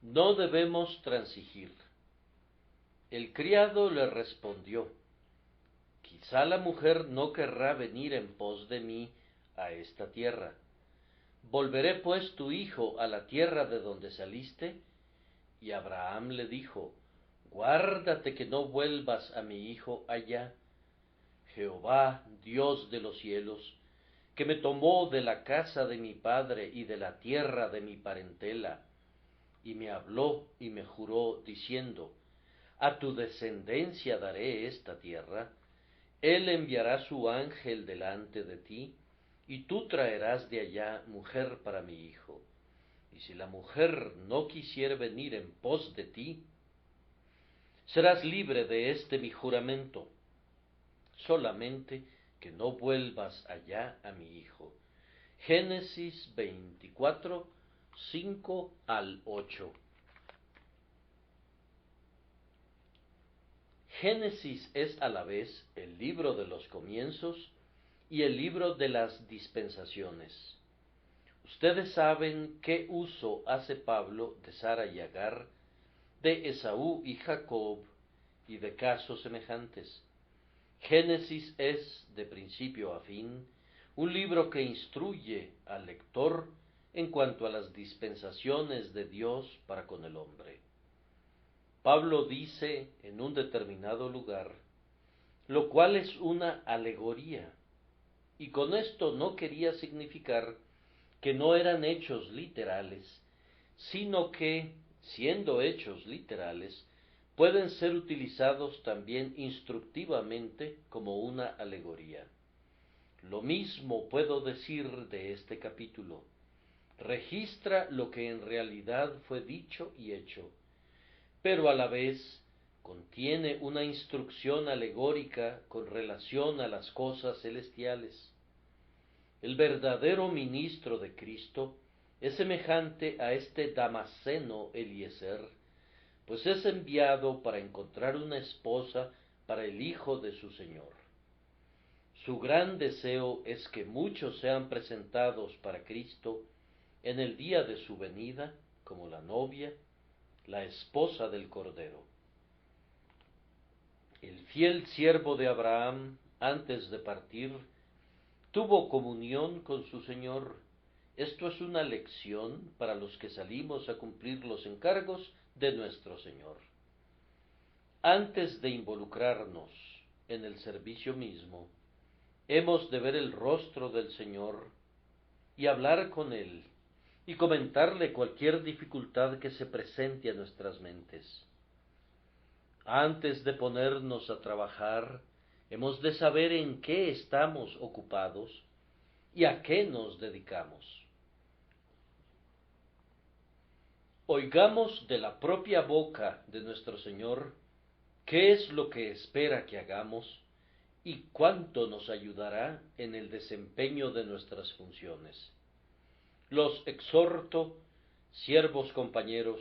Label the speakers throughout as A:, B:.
A: No debemos transigir. El criado le respondió: Quizá la mujer no querrá venir en pos de mí a esta tierra. ¿Volveré pues tu hijo a la tierra de donde saliste? Y Abraham le dijo: Guárdate que no vuelvas a mi hijo allá. Jehová, Dios de los cielos, que me tomó de la casa de mi padre y de la tierra de mi parentela, y me habló y me juró, diciendo: A tu descendencia daré esta tierra. Él enviará su ángel delante de ti, y tú traerás de allá mujer para mi hijo. Y si la mujer no quisiere venir en pos de ti, serás libre de este mi juramento, solamente que no vuelvas allá a mi hijo. Génesis 24, 5 al 8. Génesis es a la vez el libro de los comienzos y el libro de las dispensaciones. Ustedes saben qué uso hace Pablo de Sara y Agar, de Esaú y Jacob y de casos semejantes. Génesis es, de principio a fin, un libro que instruye al lector en cuanto a las dispensaciones de Dios para con el hombre. Pablo dice en un determinado lugar, lo cual es una alegoría, y con esto no quería significar que no eran hechos literales, sino que, siendo hechos literales, pueden ser utilizados también instructivamente como una alegoría. Lo mismo puedo decir de este capítulo. Registra lo que en realidad fue dicho y hecho, pero a la vez contiene una instrucción alegórica con relación a las cosas celestiales. El verdadero ministro de Cristo es semejante a este Damasceno Eliezer, pues es enviado para encontrar una esposa para el hijo de su Señor. Su gran deseo es que muchos sean presentados para Cristo en el día de su venida como la novia, la esposa del Cordero. El fiel siervo de Abraham, antes de partir, tuvo comunión con su Señor. Esto es una lección para los que salimos a cumplir los encargos de nuestro Señor. Antes de involucrarnos en el servicio mismo, hemos de ver el rostro del Señor y hablar con Él y comentarle cualquier dificultad que se presente a nuestras mentes. Antes de ponernos a trabajar, hemos de saber en qué estamos ocupados y a qué nos dedicamos. Oigamos de la propia boca de nuestro Señor qué es lo que espera que hagamos y cuánto nos ayudará en el desempeño de nuestras funciones. Los exhorto, siervos compañeros,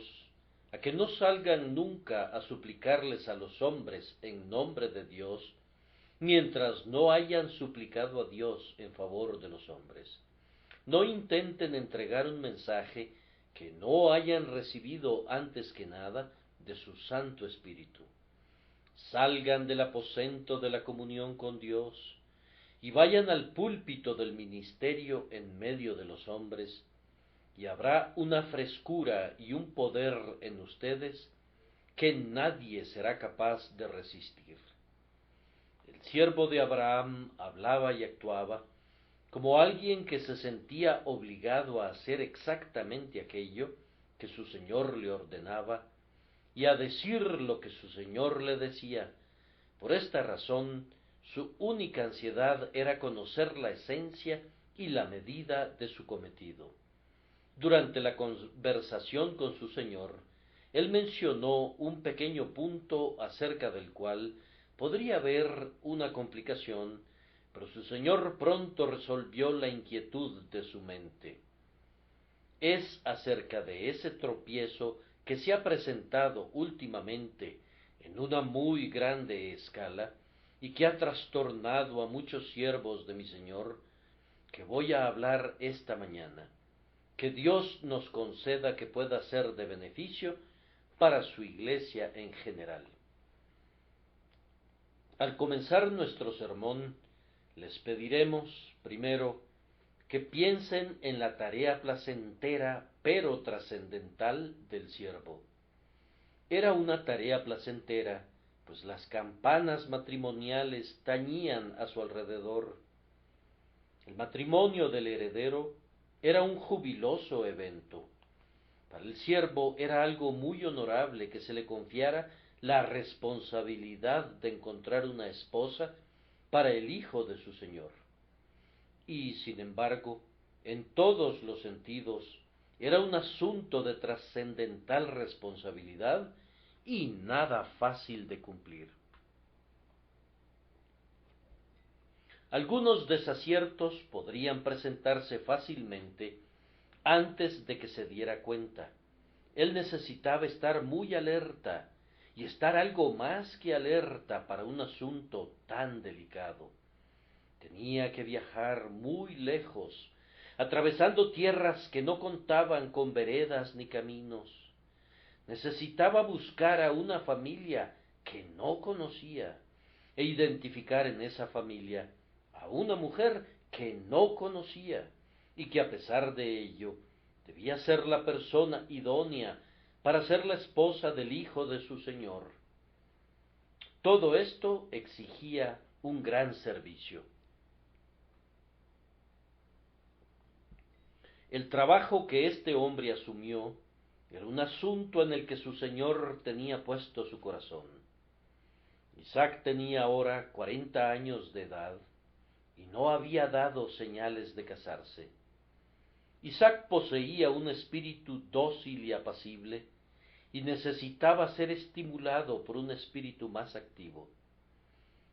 A: a que no salgan nunca a suplicarles a los hombres en nombre de Dios, mientras no hayan suplicado a Dios en favor de los hombres. No intenten entregar un mensaje que no hayan recibido antes que nada de su Santo Espíritu. Salgan del aposento de la comunión con Dios y vayan al púlpito del ministerio en medio de los hombres, y habrá una frescura y un poder en ustedes que nadie será capaz de resistir. El siervo de Abraham hablaba y actuaba como alguien que se sentía obligado a hacer exactamente aquello que su Señor le ordenaba y a decir lo que su Señor le decía. Por esta razón, su única ansiedad era conocer la esencia y la medida de su cometido. Durante la conversación con su Señor, él mencionó un pequeño punto acerca del cual podría haber una complicación, pero su Señor pronto resolvió la inquietud de su mente. Es acerca de ese tropiezo que se ha presentado últimamente en una muy grande escala y que ha trastornado a muchos siervos de mi Señor, que voy a hablar esta mañana. que Dios nos conceda que pueda ser de beneficio para su Iglesia en general. Al comenzar nuestro sermón, les pediremos, primero, que piensen en la tarea placentera pero trascendental del siervo. Era una tarea placentera, pues las campanas matrimoniales tañían a su alrededor. El matrimonio del heredero era un jubiloso evento. Para el siervo era algo muy honorable que se le confiara la responsabilidad de encontrar una esposa para el hijo de su señor. Y, sin embargo, en todos los sentidos, era un asunto de trascendental responsabilidad y nada fácil de cumplir. Algunos desaciertos podrían presentarse fácilmente antes de que se diera cuenta. Él necesitaba estar muy alerta y estar algo más que alerta para un asunto tan delicado. Tenía que viajar muy lejos, atravesando tierras que no contaban con veredas ni caminos. Necesitaba buscar a una familia que no conocía e identificar en esa familia a una mujer que no conocía y que a pesar de ello debía ser la persona idónea para ser la esposa del hijo de su señor. Todo esto exigía un gran servicio. El trabajo que este hombre asumió era un asunto en el que su señor tenía puesto su corazón. Isaac tenía ahora 40 años de edad y no había dado señales de casarse. Isaac poseía un espíritu dócil y apacible y necesitaba ser estimulado por un espíritu más activo.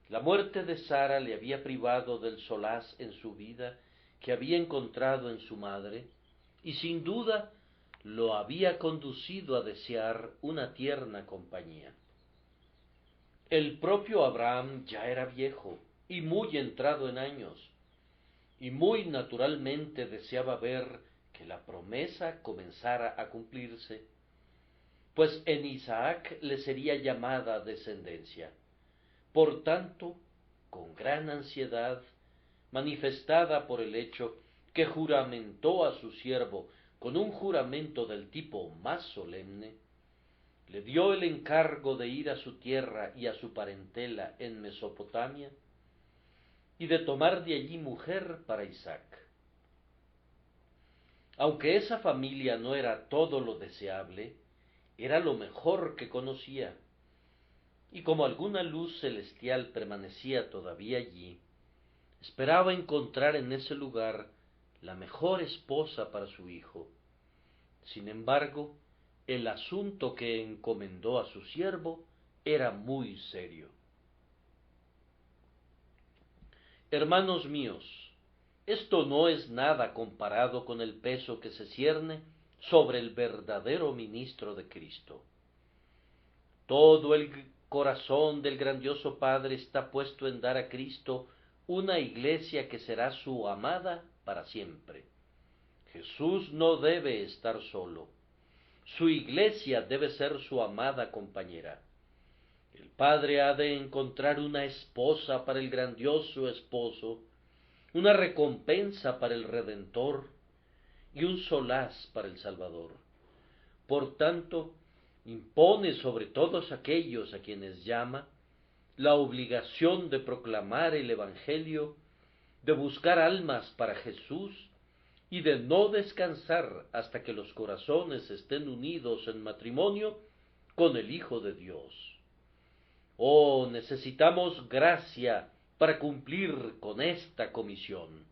A: La muerte de Sara le había privado del solaz en su vida que había encontrado en su madre, y sin duda lo había conducido a desear una tierna compañía. El propio Abraham ya era viejo y muy entrado en años, y muy naturalmente deseaba ver que la promesa comenzara a cumplirse, pues en Isaac le sería llamada descendencia. Por tanto, con gran ansiedad, manifestada por el hecho que juramentó a su siervo con un juramento del tipo más solemne, le dio el encargo de ir a su tierra y a su parentela en Mesopotamia, y de tomar de allí mujer para Isaac. Aunque esa familia no era todo lo deseable, era lo mejor que conocía, y como alguna luz celestial permanecía todavía allí, esperaba encontrar en ese lugar la mejor esposa para su hijo. Sin embargo, el asunto que encomendó a su siervo era muy serio. Hermanos míos, esto no es nada comparado con el peso que se cierne sobre el verdadero ministro de Cristo. Todo el corazón del grandioso Padre está puesto en dar a Cristo una iglesia que será su amada para siempre. Jesús no debe estar solo. Su iglesia debe ser su amada compañera. El Padre ha de encontrar una esposa para el grandioso esposo, una recompensa para el Redentor y un solaz para el Salvador. Por tanto, impone sobre todos aquellos a quienes llama la obligación de proclamar el Evangelio, de buscar almas para Jesús y de no descansar hasta que los corazones estén unidos en matrimonio con el Hijo de Dios. Oh, necesitamos gracia para cumplir con esta comisión.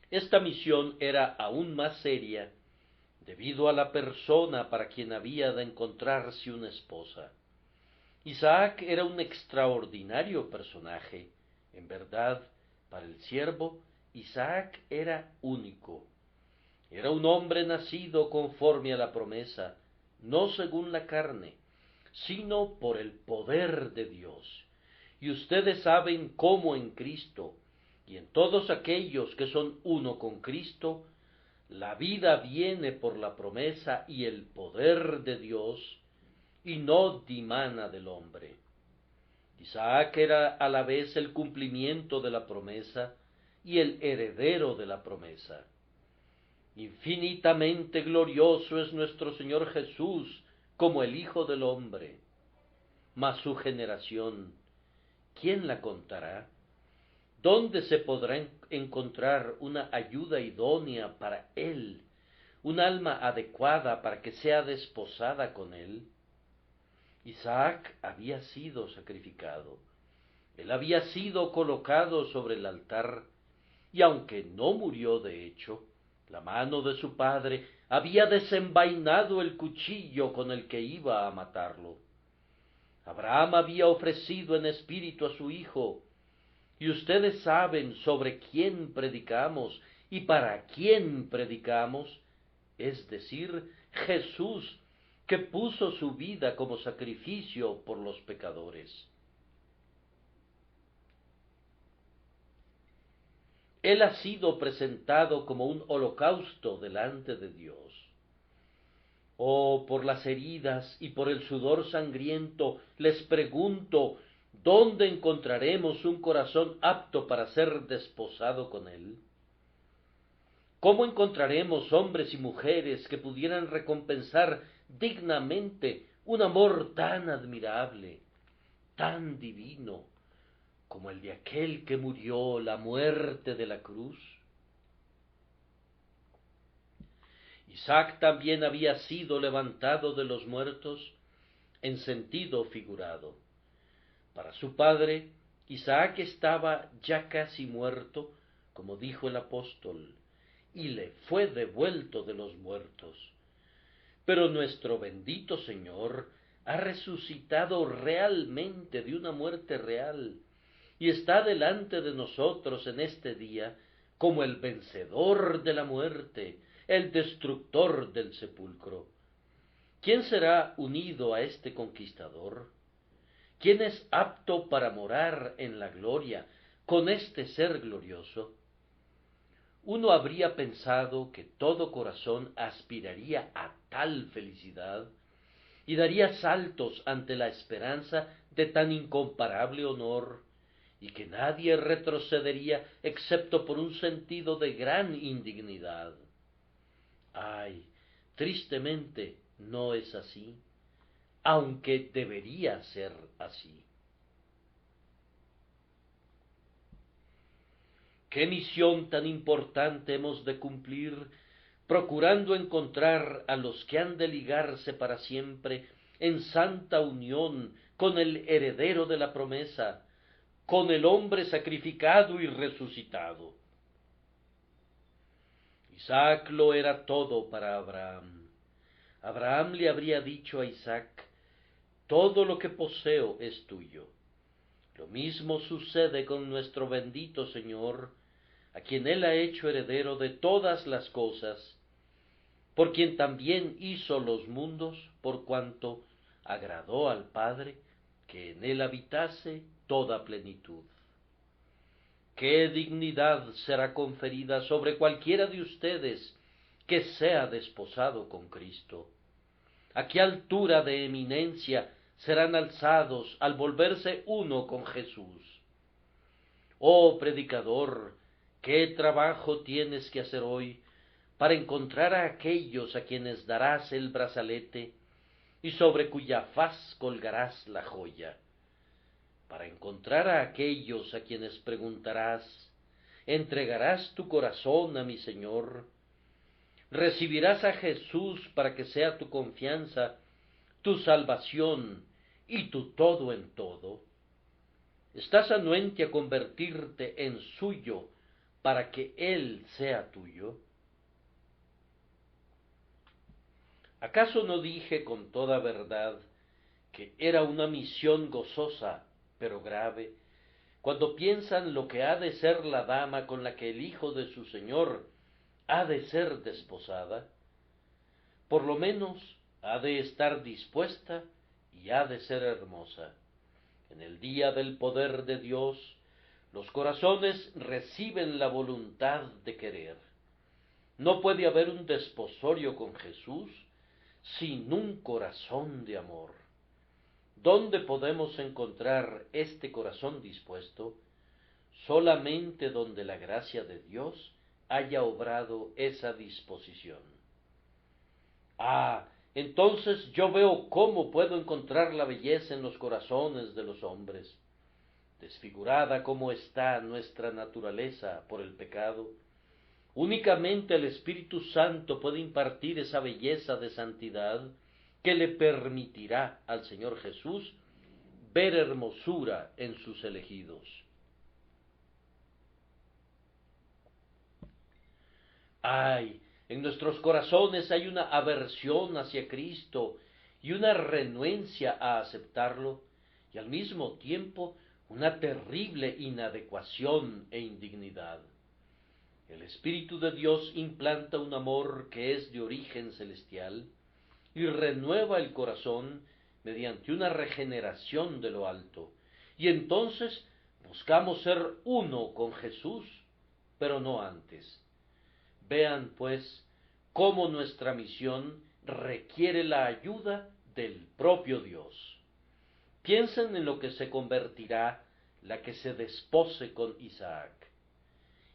A: Esta misión era aún más seria debido a la persona para quien había de encontrarse una esposa. Isaac era un extraordinario personaje. En verdad, para el siervo, Isaac era único. Era un hombre nacido conforme a la promesa, no según la carne, sino por el poder de Dios. Y ustedes saben cómo en Cristo, Y en todos aquellos que son uno con Cristo, la vida viene por la promesa y el poder de Dios, y no dimana del hombre. Isaac era a la vez el cumplimiento de la promesa y el heredero de la promesa. Infinitamente glorioso es nuestro Señor Jesús como el Hijo del Hombre. Mas su generación, ¿quién la contará? ¿Dónde se podrá encontrar una ayuda idónea para él, un alma adecuada para que sea desposada con él? Isaac había sido sacrificado, él había sido colocado sobre el altar, y aunque no murió de hecho, la mano de su padre había desenvainado el cuchillo con el que iba a matarlo. Abraham había ofrecido en espíritu a su hijo, y ustedes saben sobre quién predicamos y para quién predicamos, es decir, Jesús, que puso su vida como sacrificio por los pecadores. Él ha sido presentado como un holocausto delante de Dios. Oh, por las heridas y por el sudor sangriento, les pregunto, ¿dónde encontraremos un corazón apto para ser desposado con él? ¿Cómo encontraremos hombres y mujeres que pudieran recompensar dignamente un amor tan admirable, tan divino, como el de aquel que murió la muerte de la cruz? Isaac también había sido levantado de los muertos en sentido figurado. Para su padre, Isaac estaba ya casi muerto, como dijo el apóstol, y le fue devuelto de los muertos. Pero nuestro bendito Señor ha resucitado realmente de una muerte real, y está delante de nosotros en este día como el vencedor de la muerte, el destructor del sepulcro. ¿Quién será unido a este conquistador? ¿Quién es apto para morar en la gloria con este ser glorioso? Uno habría pensado que todo corazón aspiraría a tal felicidad y daría saltos ante la esperanza de tan incomparable honor, y que nadie retrocedería excepto por un sentido de gran indignidad. Ay, tristemente no es así, aunque debería ser así. ¿Qué misión tan importante hemos de cumplir procurando encontrar a los que han de ligarse para siempre en santa unión con el heredero de la promesa, con el hombre sacrificado y resucitado? Isaac lo era todo para Abraham. Abraham le habría dicho a Isaac, todo lo que poseo es tuyo. Lo mismo sucede con nuestro bendito Señor, a quien Él ha hecho heredero de todas las cosas, por quien también hizo los mundos, por cuanto agradó al Padre que en Él habitase toda plenitud. ¿Qué dignidad será conferida sobre cualquiera de ustedes que sea desposado con Cristo? ¿A qué altura de eminencia serán alzados al volverse uno con Jesús? Oh predicador, qué trabajo tienes que hacer hoy para encontrar a aquellos a quienes darás el brazalete y sobre cuya faz colgarás la joya, para encontrar a aquellos a quienes preguntarás, ¿entregarás tu corazón a mi Señor? ¿Recibirás a Jesús para que sea tu confianza, tu salvación y tu todo en todo? ¿Estás anuente a convertirte en suyo para que Él sea tuyo? ¿Acaso no dije con toda verdad que era una misión gozosa, pero grave, cuando piensan lo que ha de ser la dama con la que el hijo de su Señor ha de ser desposada? Por lo menos ha de estar dispuesta y ha de ser hermosa. En el día del poder de Dios, Los corazones reciben la voluntad de querer. No puede haber un desposorio con Jesús sin un corazón de amor. ¿Dónde podemos encontrar este corazón dispuesto? Solamente donde la gracia de Dios haya obrado esa disposición. Entonces yo veo cómo puedo encontrar la belleza en los corazones de los hombres. Desfigurada como está nuestra naturaleza por el pecado, únicamente el Espíritu Santo puede impartir esa belleza de santidad que le permitirá al Señor Jesús ver hermosura en sus elegidos. En nuestros corazones hay una aversión hacia Cristo y una renuencia a aceptarlo, y al mismo tiempo una terrible inadecuación e indignidad. El Espíritu de Dios implanta un amor que es de origen celestial y renueva el corazón mediante una regeneración de lo alto, y entonces buscamos ser uno con Jesús, pero no antes. Vean, pues, cómo nuestra misión requiere la ayuda del propio Dios. Piensen en lo que se convertirá la que se despose con Isaac.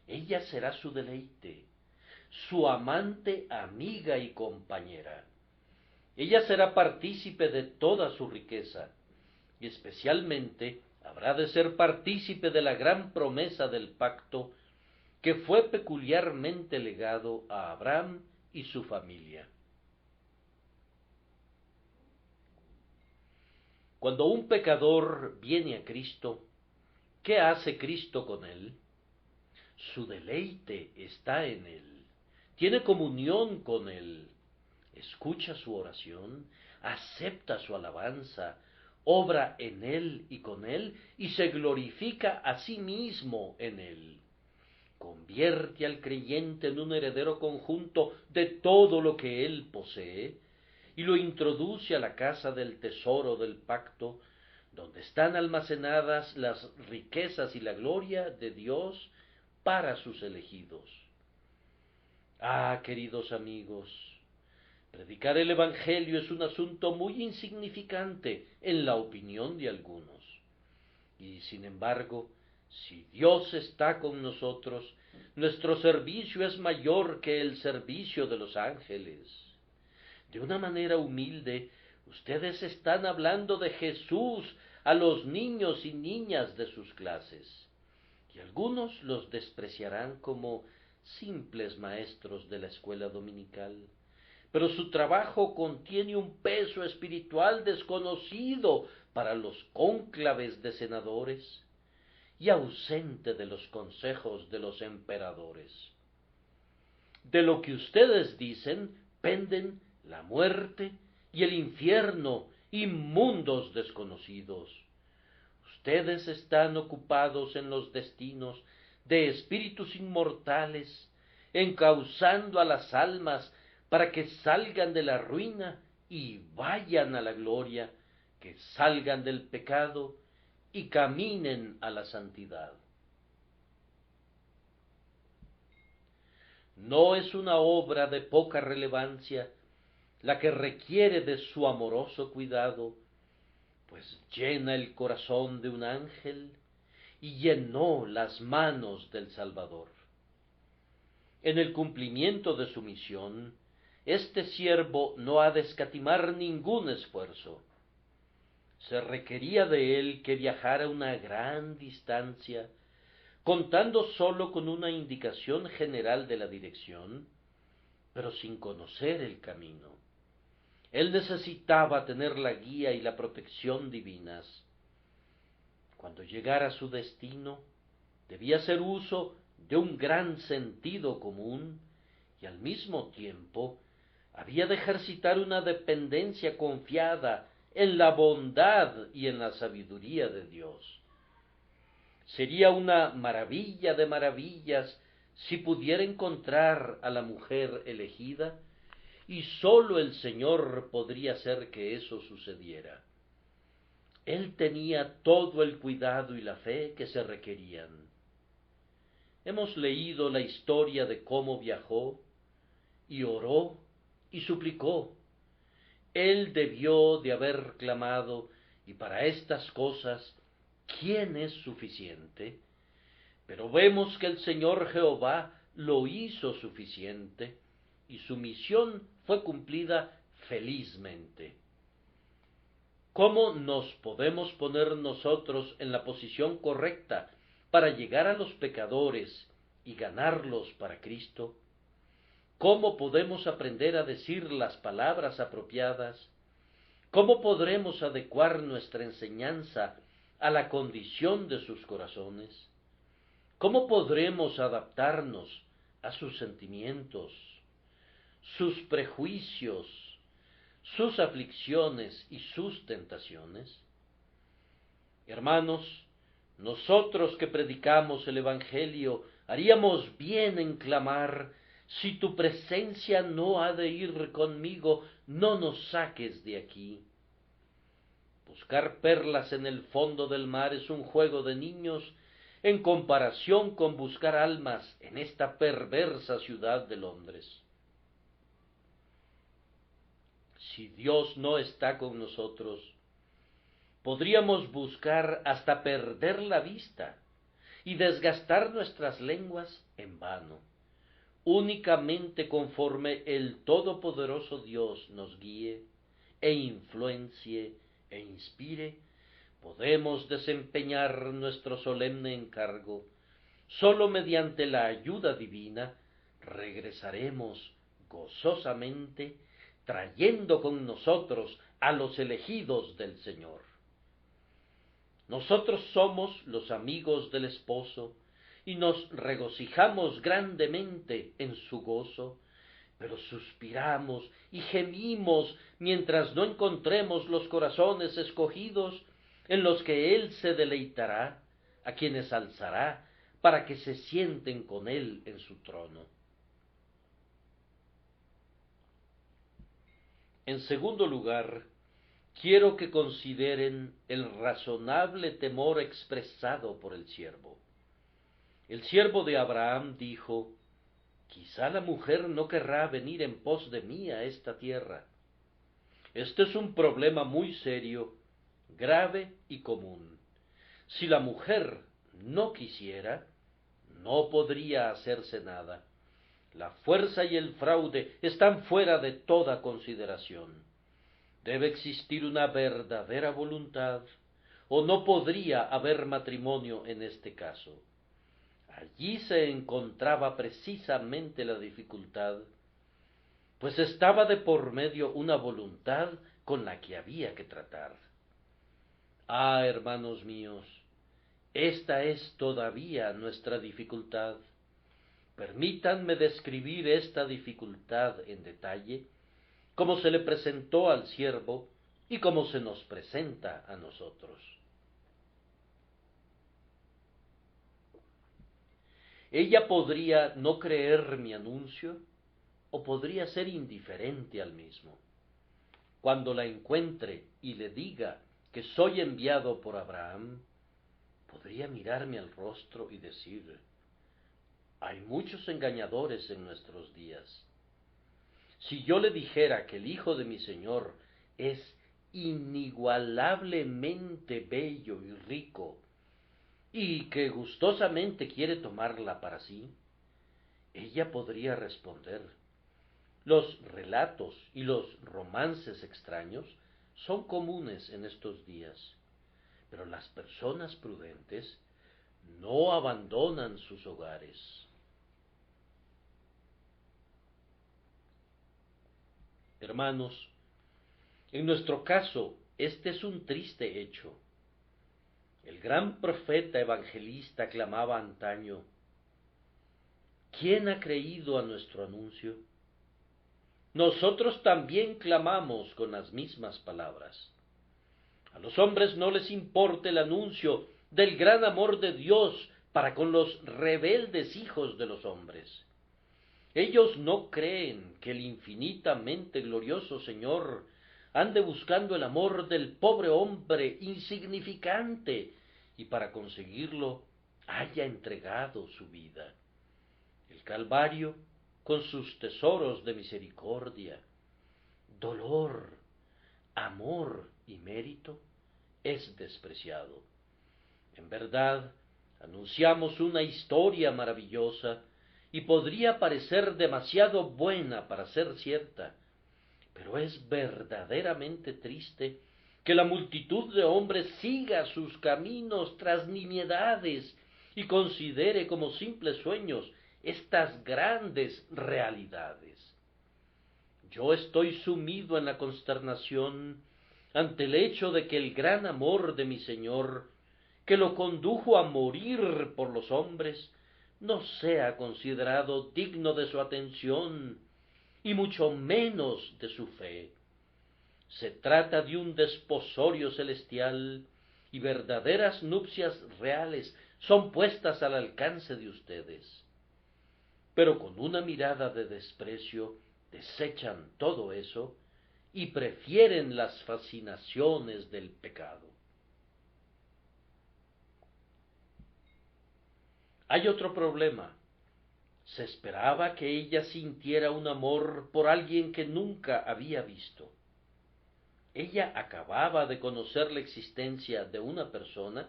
A: Ella será su deleite, su amante, amiga y compañera. Ella será partícipe de toda su riqueza, y especialmente habrá de ser partícipe de la gran promesa del pacto que fue peculiarmente legado a Abraham y su familia. Cuando un pecador viene a Cristo, ¿qué hace Cristo con él? Su deleite está en él, tiene comunión con él, escucha su oración, acepta su alabanza, obra en él y con él, y se glorifica a sí mismo en él. Convierte al creyente en un heredero conjunto de todo lo que él posee, y lo introduce a la casa del tesoro del pacto, donde están almacenadas las riquezas y la gloria de Dios para sus elegidos. Queridos amigos, predicar el Evangelio es un asunto muy insignificante en la opinión de algunos. Y sin embargo, si Dios está con nosotros, nuestro servicio es mayor que el servicio de los ángeles. De una manera humilde, ustedes están hablando de Jesús a los niños y niñas de sus clases, y algunos los despreciarán como simples maestros de la escuela dominical, pero su trabajo contiene un peso espiritual desconocido para los cónclaves de senadores y ausente de los consejos de los emperadores. De lo que ustedes dicen penden la muerte y el infierno, inmundos desconocidos. Ustedes están ocupados en los destinos de espíritus inmortales, encauzando a las almas para que salgan de la ruina y vayan a la gloria, que salgan del pecado y caminen a la santidad. No es una obra de poca relevancia la que requiere de su amoroso cuidado, pues llena el corazón de un ángel y llenó las manos del Salvador. En el cumplimiento de su misión, este siervo no ha de escatimar ningún esfuerzo. Se requería de él que viajara una gran distancia, contando sólo con una indicación general de la dirección, pero sin conocer el camino. Él necesitaba tener la guía y la protección divinas. Cuando llegara a su destino, debía hacer uso de un gran sentido común y al mismo tiempo había de ejercitar una dependencia confiada en la bondad y en la sabiduría de Dios. Sería una maravilla de maravillas si pudiera encontrar a la mujer elegida, y sólo el Señor podría hacer que eso sucediera. Él tenía todo el cuidado y la fe que se requerían. hemos leído la historia de cómo viajó y oró y suplicó. Él debió de haber clamado, y para estas cosas, ¿quién es suficiente? Pero vemos que el Señor Jehová lo hizo suficiente, y su misión fue cumplida felizmente. ¿Cómo nos podemos poner nosotros en la posición correcta para llegar a los pecadores y ganarlos para Cristo? ¿Cómo podemos aprender a decir las palabras apropiadas? ¿Cómo podremos adecuar nuestra enseñanza a la condición de sus corazones? ¿Cómo podremos adaptarnos a sus sentimientos, sus prejuicios, sus aflicciones y sus tentaciones? Hermanos, nosotros que predicamos el Evangelio, haríamos bien en clamar: si tu presencia no ha de ir conmigo, no nos saques de aquí. Buscar perlas en el fondo del mar es un juego de niños en comparación con buscar almas en esta perversa ciudad de Londres. Si Dios no está con nosotros, podríamos buscar hasta perder la vista y desgastar nuestras lenguas en vano. Únicamente conforme el Todopoderoso Dios nos guíe e influencie e inspire, podemos desempeñar nuestro solemne encargo. Sólo mediante la ayuda divina regresaremos gozosamente, trayendo con nosotros a los elegidos del Señor. Nosotros somos los amigos del esposo y nos regocijamos grandemente en su gozo, pero suspiramos y gemimos mientras no encontremos los corazones escogidos en los que Él se deleitará, a quienes alzará para que se sienten con Él en su trono. En segundo lugar, quiero que consideren el razonable temor expresado por el siervo. El siervo de Abraham dijo: quizá la mujer no querrá venir en pos de mí a esta tierra. Este es un problema muy serio, grave y común. Si la mujer no quisiera, no podría hacerse nada. La fuerza y el fraude están fuera de toda consideración. Debe existir una verdadera voluntad, o no podría haber matrimonio en este caso. Allí se encontraba precisamente la dificultad, pues estaba de por medio una voluntad con la que había que tratar. Ah, hermanos míos, esta es todavía nuestra dificultad. Permítanme describir esta dificultad en detalle, como se le presentó al siervo y como se nos presenta a nosotros. Ella podría no creer mi anuncio o podría ser indiferente al mismo. Cuando la encuentre y le diga que soy enviado por Abraham, podría mirarme al rostro y decir: hay muchos engañadores en nuestros días. Si yo le dijera que el hijo de mi Señor es inigualablemente bello y rico, y que gustosamente quiere tomarla para sí, ella podría responder: los relatos y los romances extraños son comunes en estos días, pero las personas prudentes no abandonan sus hogares. Hermanos, en nuestro caso, este es un triste hecho. El gran profeta evangelista clamaba antaño: ¿quién ha creído a nuestro anuncio? Nosotros también clamamos con las mismas palabras. A los hombres no les importa el anuncio del gran amor de Dios para con los rebeldes hijos de los hombres. Ellos no creen que el infinitamente glorioso Señor ande buscando el amor del pobre hombre insignificante, y para conseguirlo haya entregado su vida. El Calvario, con sus tesoros de misericordia, dolor, amor y mérito, es despreciado. En verdad, anunciamos una historia maravillosa y podría parecer demasiado buena para ser cierta, pero es verdaderamente triste que la multitud de hombres siga sus caminos tras nimiedades y considere como simples sueños estas grandes realidades. Yo estoy sumido en la consternación ante el hecho de que el gran amor de mi Señor, que lo condujo a morir por los hombres, no sea considerado digno de su atención y mucho menos de su fe. Se trata de un desposorio celestial y verdaderas nupcias reales son puestas al alcance de ustedes. Pero con una mirada de desprecio desechan todo eso y prefieren las fascinaciones del pecado. Hay otro problema. Se esperaba que ella sintiera un amor por alguien que nunca había visto. Ella acababa de conocer la existencia de una persona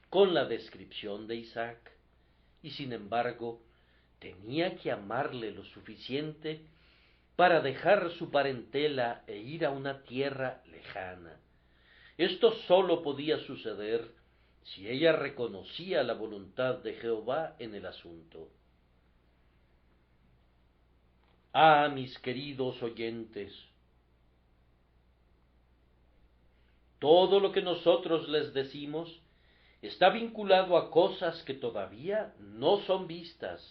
A: con la descripción de Isaac, y sin embargo tenía que amarle lo suficiente para dejar su parentela e ir a una tierra lejana. Esto sólo podía suceder si ella reconocía la voluntad de Jehová en el asunto. Ah, mis queridos oyentes, todo lo que nosotros les decimos está vinculado a cosas que todavía no son vistas,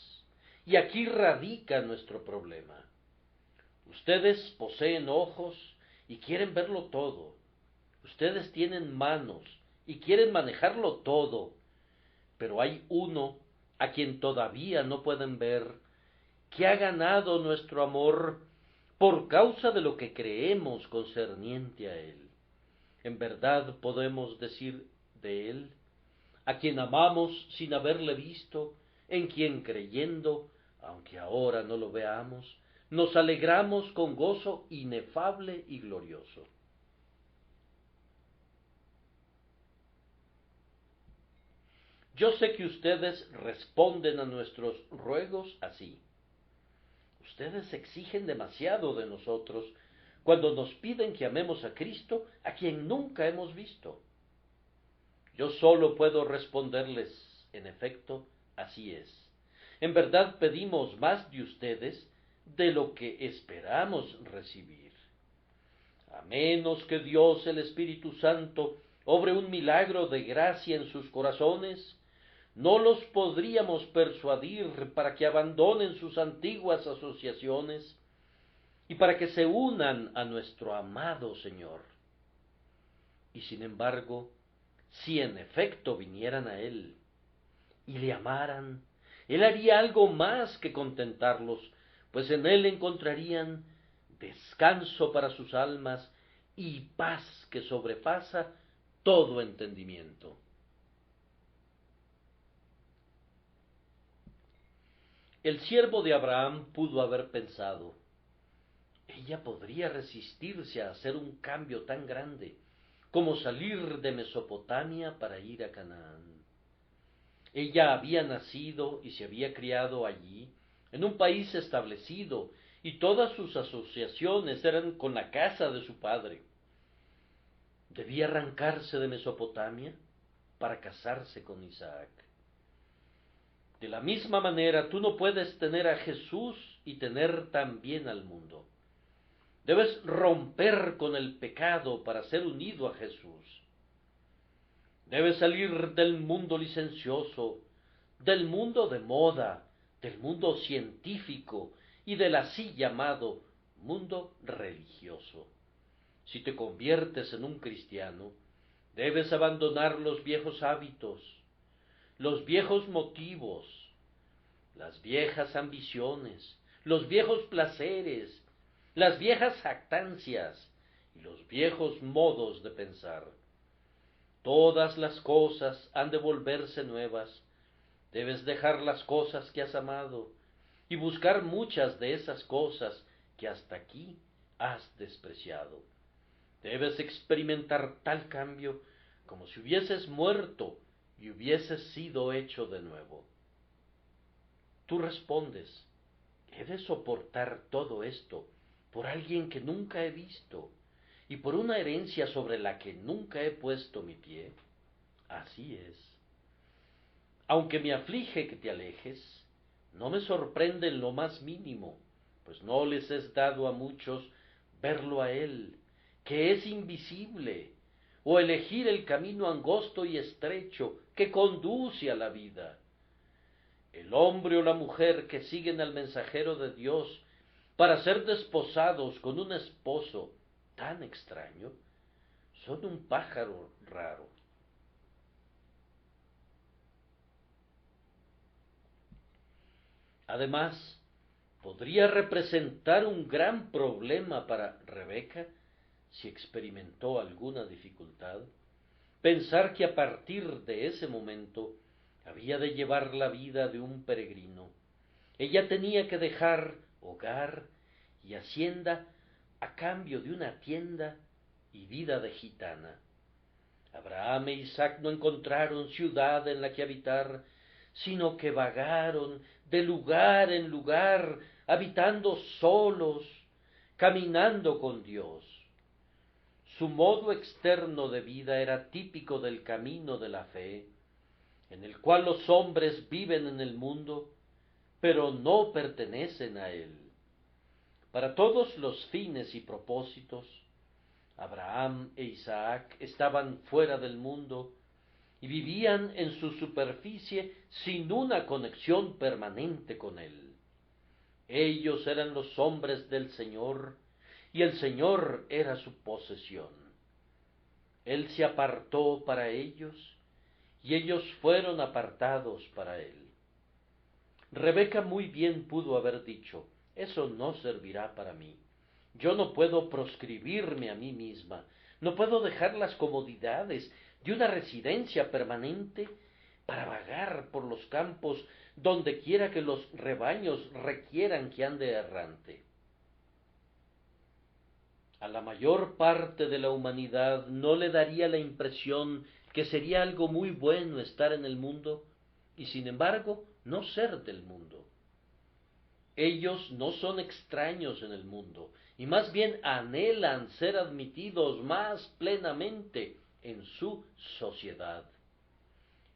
A: y aquí radica nuestro problema. Ustedes poseen ojos y quieren verlo todo. Ustedes tienen manos y quieren manejarlo todo, pero hay uno a quien todavía no pueden ver, que ha ganado nuestro amor por causa de lo que creemos concerniente a él. En verdad podemos decir de él, a quien amamos sin haberle visto, en quien creyendo, aunque ahora no lo veamos, nos alegramos con gozo inefable y glorioso. Yo sé que ustedes responden a nuestros ruegos así. Ustedes exigen demasiado de nosotros cuando nos piden que amemos a Cristo, a quien nunca hemos visto. Yo solo puedo responderles, en efecto, así es. En verdad pedimos más de ustedes de lo que esperamos recibir. A menos que Dios el Espíritu Santo obre un milagro de gracia en sus corazones, no los podríamos persuadir para que abandonen sus antiguas asociaciones y para que se unan a nuestro amado Señor. Y sin embargo, si en efecto vinieran a Él y le amaran, Él haría algo más que contentarlos, pues en Él encontrarían descanso para sus almas y paz que sobrepasa todo entendimiento. El siervo de Abraham pudo haber pensado, ella podría resistirse a hacer un cambio tan grande como salir de Mesopotamia para ir a Canaán. Ella había nacido y se había criado allí, en un país establecido, y todas sus asociaciones eran con la casa de su padre. ¿Debía arrancarse de Mesopotamia para casarse con Isaac? De la misma manera, tú no puedes tener a Jesús y tener también al mundo. Debes romper con el pecado para ser unido a Jesús. Debes salir del mundo licencioso, del mundo de moda, del mundo científico y del así llamado mundo religioso. Si te conviertes en un cristiano, debes abandonar los viejos hábitos, los viejos motivos, las viejas ambiciones, los viejos placeres, las viejas jactancias y los viejos modos de pensar. Todas las cosas han de volverse nuevas, Debes dejar las cosas que has amado y buscar muchas de esas cosas que hasta aquí has despreciado. Debes experimentar tal cambio como si hubieses muerto y hubieses sido hecho de nuevo. Tú respondes, ¿he de soportar todo esto por alguien que nunca he visto y por una herencia sobre la que nunca he puesto mi pie? Así es. Aunque me aflige que te alejes, no me sorprende en lo más mínimo, pues no les es dado a muchos verlo a él, que es invisible, o elegir el camino angosto y estrecho que conduce a la vida. El hombre o la mujer que siguen al mensajero de Dios para ser desposados con un esposo tan extraño, son un pájaro raro. Además, podría representar un gran problema para Rebeca si experimentó alguna dificultad, pensar que a partir de ese momento había de llevar la vida de un peregrino. Ella tenía que dejar hogar y hacienda a cambio de una tienda y vida de gitana. Abraham e Isaac no encontraron ciudad en la que habitar, sino que vagaron de lugar en lugar, habitando solos, caminando con Dios. Su modo externo de vida era típico del camino de la fe, en el cual los hombres viven en el mundo, pero no pertenecen a él. Para todos los fines y propósitos, Abraham e Isaac estaban fuera del mundo y vivían en su superficie sin una conexión permanente con él. Ellos eran los hombres del Señor y el Señor era su posesión. Él se apartó para ellos y ellos fueron apartados para él. Rebeca muy bien pudo haber dicho, eso no servirá para mí. Yo no puedo proscribirme a mí misma, no puedo dejar las comodidades de una residencia permanente para vagar por los campos donde quiera que los rebaños requieran que ande errante. A la mayor parte de la humanidad no le daría la impresión que sería algo muy bueno estar en el mundo y sin embargo no ser del mundo. Ellos no son extraños en el mundo, y más bien anhelan ser admitidos más plenamente en su sociedad.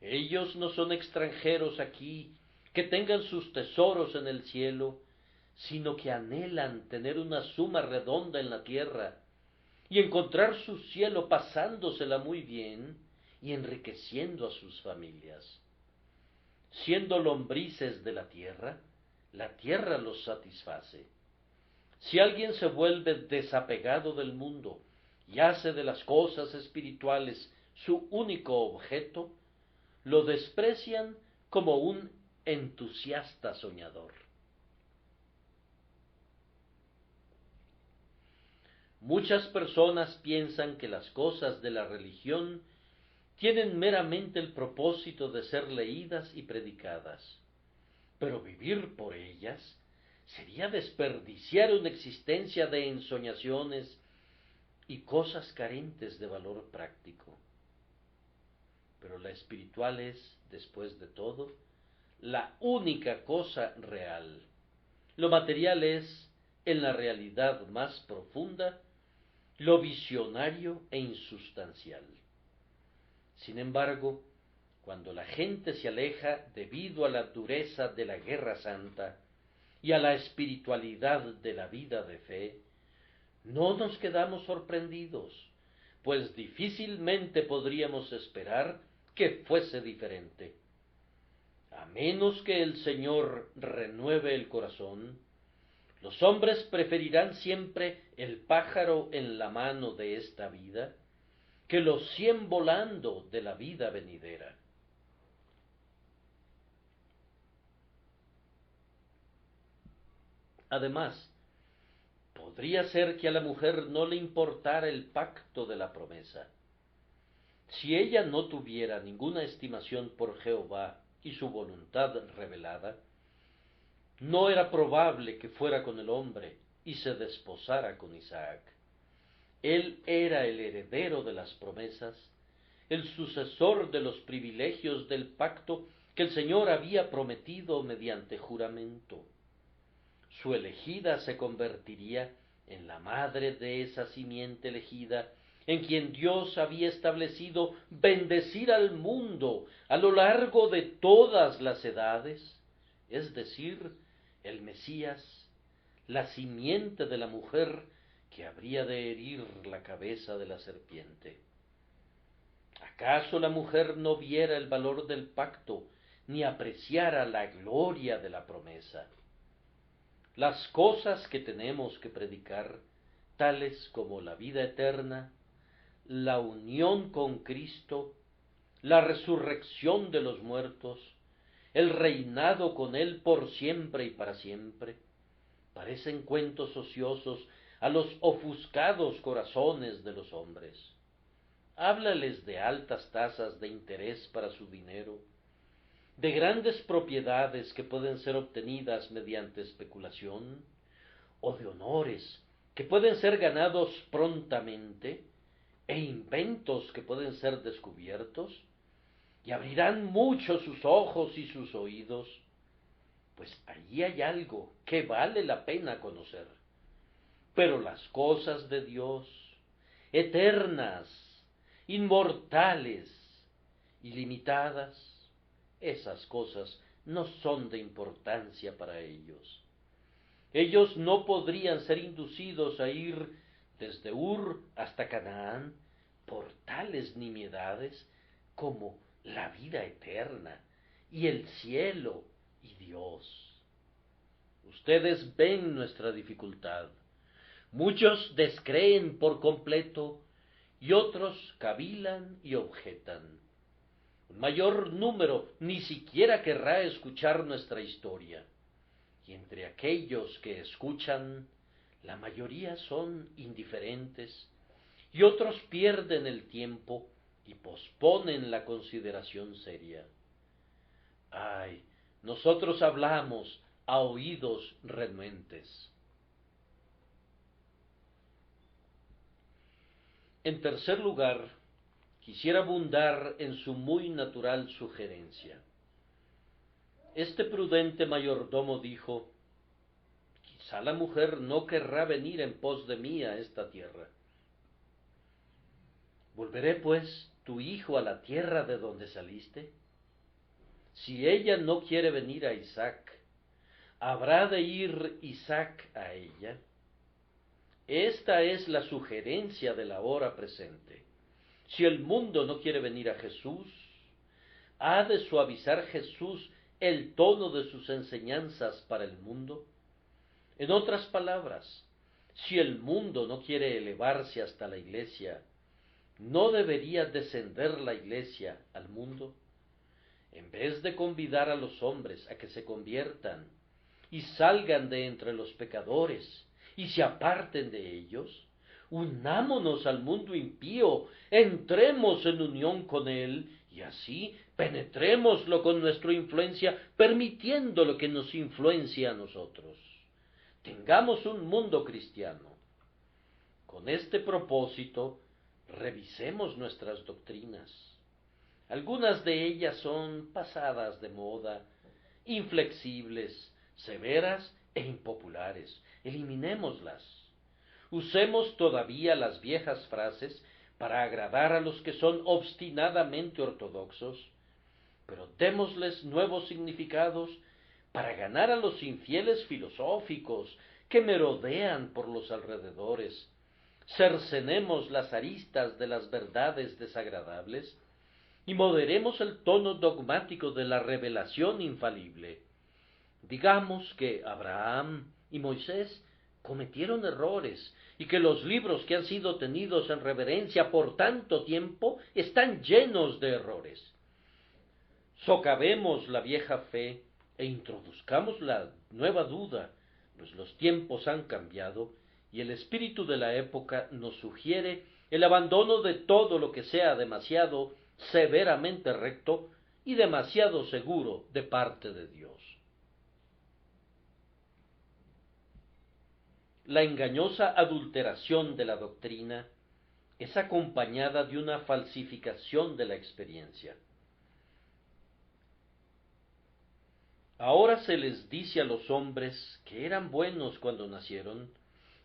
A: Ellos no son extranjeros aquí, que tengan sus tesoros en el cielo, sino que anhelan tener una suma redonda en la tierra, y encontrar su cielo pasándosela muy bien y enriqueciendo a sus familias. Siendo lombrices de la tierra los satisface. Si alguien se vuelve desapegado del mundo y hace de las cosas espirituales su único objeto, lo desprecian como un entusiasta soñador. Muchas personas piensan que las cosas de la religión tienen meramente el propósito de ser leídas y predicadas, pero vivir por ellas sería desperdiciar una existencia de ensoñaciones y cosas carentes de valor práctico. Pero la espiritual es, después de todo, la única cosa real. Lo material es, en la realidad más profunda, lo visionario e insustancial. Sin embargo, cuando la gente se aleja debido a la dureza de la guerra santa y a la espiritualidad de la vida de fe, no nos quedamos sorprendidos, pues difícilmente podríamos esperar que fuese diferente. A menos que el Señor renueve el corazón, los hombres preferirán siempre el pájaro en la mano de esta vida que los 100 volando de la vida venidera. Además, podría ser que a la mujer no le importara el pacto de la promesa. Si ella no tuviera ninguna estimación por Jehová y su voluntad revelada, no era probable que fuera con el hombre y se desposara con Isaac. Él era el heredero de las promesas, el sucesor de los privilegios del pacto que el Señor había prometido mediante juramento. Su elegida se convertiría en la madre de esa simiente elegida, en quien Dios había establecido bendecir al mundo a lo largo de todas las edades, es decir, el Mesías, la simiente de la mujer que habría de herir la cabeza de la serpiente. ¿Acaso la mujer no viera el valor del pacto, ni apreciara la gloria de la promesa? Las cosas que tenemos que predicar, tales como la vida eterna, la unión con Cristo, la resurrección de los muertos, el reinado con Él por siempre y para siempre, parecen cuentos ociosos a los ofuscados corazones de los hombres. Háblales de altas tasas de interés para su dinero, de grandes propiedades que pueden ser obtenidas mediante especulación, o de honores que pueden ser ganados prontamente, e inventos que pueden ser descubiertos, y abrirán mucho sus ojos y sus oídos, pues allí hay algo que vale la pena conocer. Pero las cosas de Dios, eternas, inmortales, ilimitadas, esas cosas no son de importancia para ellos. Ellos no podrían ser inducidos a ir desde Ur hasta Canaán por tales nimiedades como la vida eterna y el cielo y Dios. Ustedes ven nuestra dificultad. Muchos descreen por completo y otros cavilan y objetan. Un mayor número ni siquiera querrá escuchar nuestra historia. Y entre aquellos que escuchan, la mayoría son indiferentes, y otros pierden el tiempo y posponen la consideración seria. Ay, nosotros hablamos a oídos renuentes. En tercer lugar, quisiera abundar en su muy natural sugerencia. Este prudente mayordomo dijo: quizá la mujer no querrá venir en pos de mí a esta tierra. ¿Volveré, pues, tu hijo a la tierra de donde saliste? Si ella no quiere venir a Isaac, ¿habrá de ir Isaac a ella? Esta es la sugerencia de la hora presente. Si el mundo no quiere venir a Jesús, ¿ha de suavizar Jesús el tono de sus enseñanzas para el mundo? En otras palabras, si el mundo no quiere elevarse hasta la Iglesia, ¿no debería descender la Iglesia al mundo? En vez de convidar a los hombres a que se conviertan y salgan de entre los pecadores y se aparten de ellos, unámonos al mundo impío, entremos en unión con él y así penetrémoslo con nuestra influencia, permitiéndolo que nos influencie a nosotros. Tengamos un mundo cristiano. Con este propósito, revisemos nuestras doctrinas. Algunas de ellas son pasadas de moda, inflexibles, severas e impopulares. Eliminémoslas. Usemos todavía las viejas frases para agradar a los que son obstinadamente ortodoxos, pero démosles nuevos significados para ganar a los infieles filosóficos que merodean por los alrededores. Cercenemos las aristas de las verdades desagradables y moderemos el tono dogmático de la revelación infalible. Digamos que Abraham y Moisés cometieron errores y que los libros que han sido tenidos en reverencia por tanto tiempo están llenos de errores. Socavemos la vieja fe e introduzcamos la nueva duda, pues los tiempos han cambiado y el espíritu de la época nos sugiere el abandono de todo lo que sea demasiado severamente recto y demasiado seguro de parte de Dios. La engañosa adulteración de la doctrina es acompañada de una falsificación de la experiencia. Ahora se les dice a los hombres que eran buenos cuando nacieron,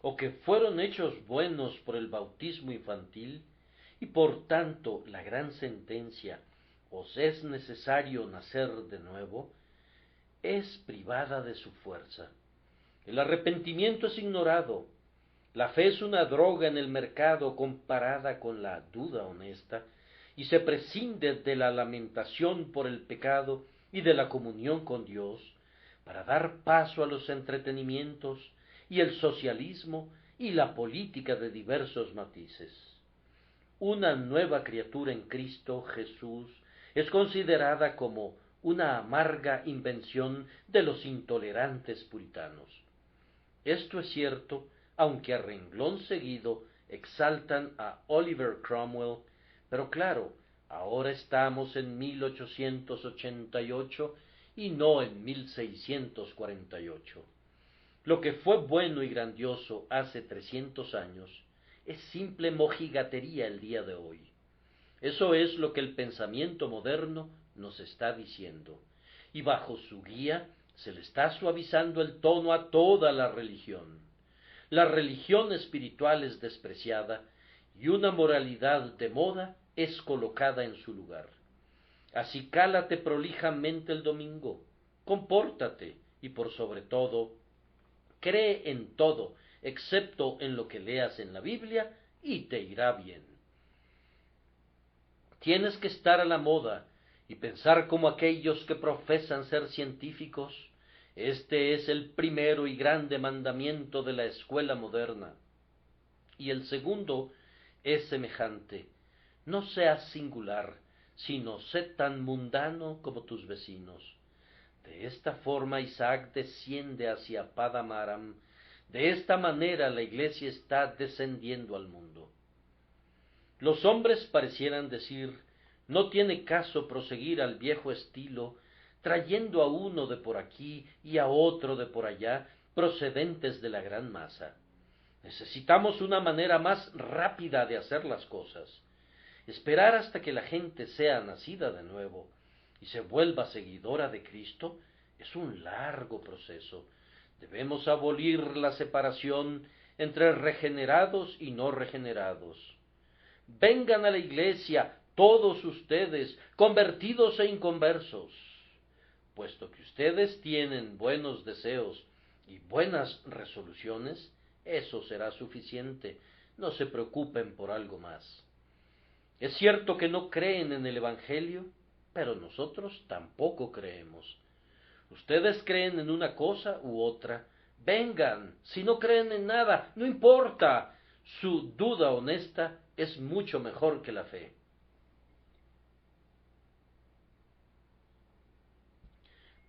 A: o que fueron hechos buenos por el bautismo infantil, y por tanto la gran sentencia, os es necesario nacer de nuevo, es privada de su fuerza. El arrepentimiento es ignorado. La fe es una droga en el mercado comparada con la duda honesta, y se prescinde de la lamentación por el pecado y de la comunión con Dios para dar paso a los entretenimientos y el socialismo y la política de diversos matices. Una nueva criatura en Cristo Jesús es considerada como una amarga invención de los intolerantes puritanos. Esto es cierto, aunque a renglón seguido exaltan a Oliver Cromwell, pero claro, ahora estamos en 1888 y no en 1648. Lo que fue bueno y grandioso hace 300 años es simple mojigatería el día de hoy. Eso es lo que el pensamiento moderno nos está diciendo, y bajo su guía se le está suavizando el tono a toda la religión. La religión espiritual es despreciada y una moralidad de moda es colocada en su lugar. Así cálate prolijamente el domingo, compórtate y por sobre todo, cree en todo, excepto en lo que leas en la Biblia, y te irá bien. Tienes que estar a la moda y pensar como aquellos que profesan ser científicos. Este es el primero y grande mandamiento de la escuela moderna. Y el segundo es semejante: no seas singular, sino sé tan mundano como tus vecinos. De esta forma Isaac desciende hacia Padam Aram. De esta manera la Iglesia está descendiendo al mundo. Los hombres parecieran decir: no tiene caso proseguir al viejo estilo, trayendo a uno de por aquí y a otro de por allá, procedentes de la gran masa. Necesitamos una manera más rápida de hacer las cosas. Esperar hasta que la gente sea nacida de nuevo y se vuelva seguidora de Cristo es un largo proceso. Debemos abolir la separación entre regenerados y no regenerados. Vengan a la iglesia todos ustedes, convertidos e inconversos. Puesto que ustedes tienen buenos deseos y buenas resoluciones, eso será suficiente. No se preocupen por algo más. Es cierto que no creen en el Evangelio, pero nosotros tampoco creemos. Ustedes creen en una cosa u otra. Vengan, si no creen en nada, no importa. Su duda honesta es mucho mejor que la fe.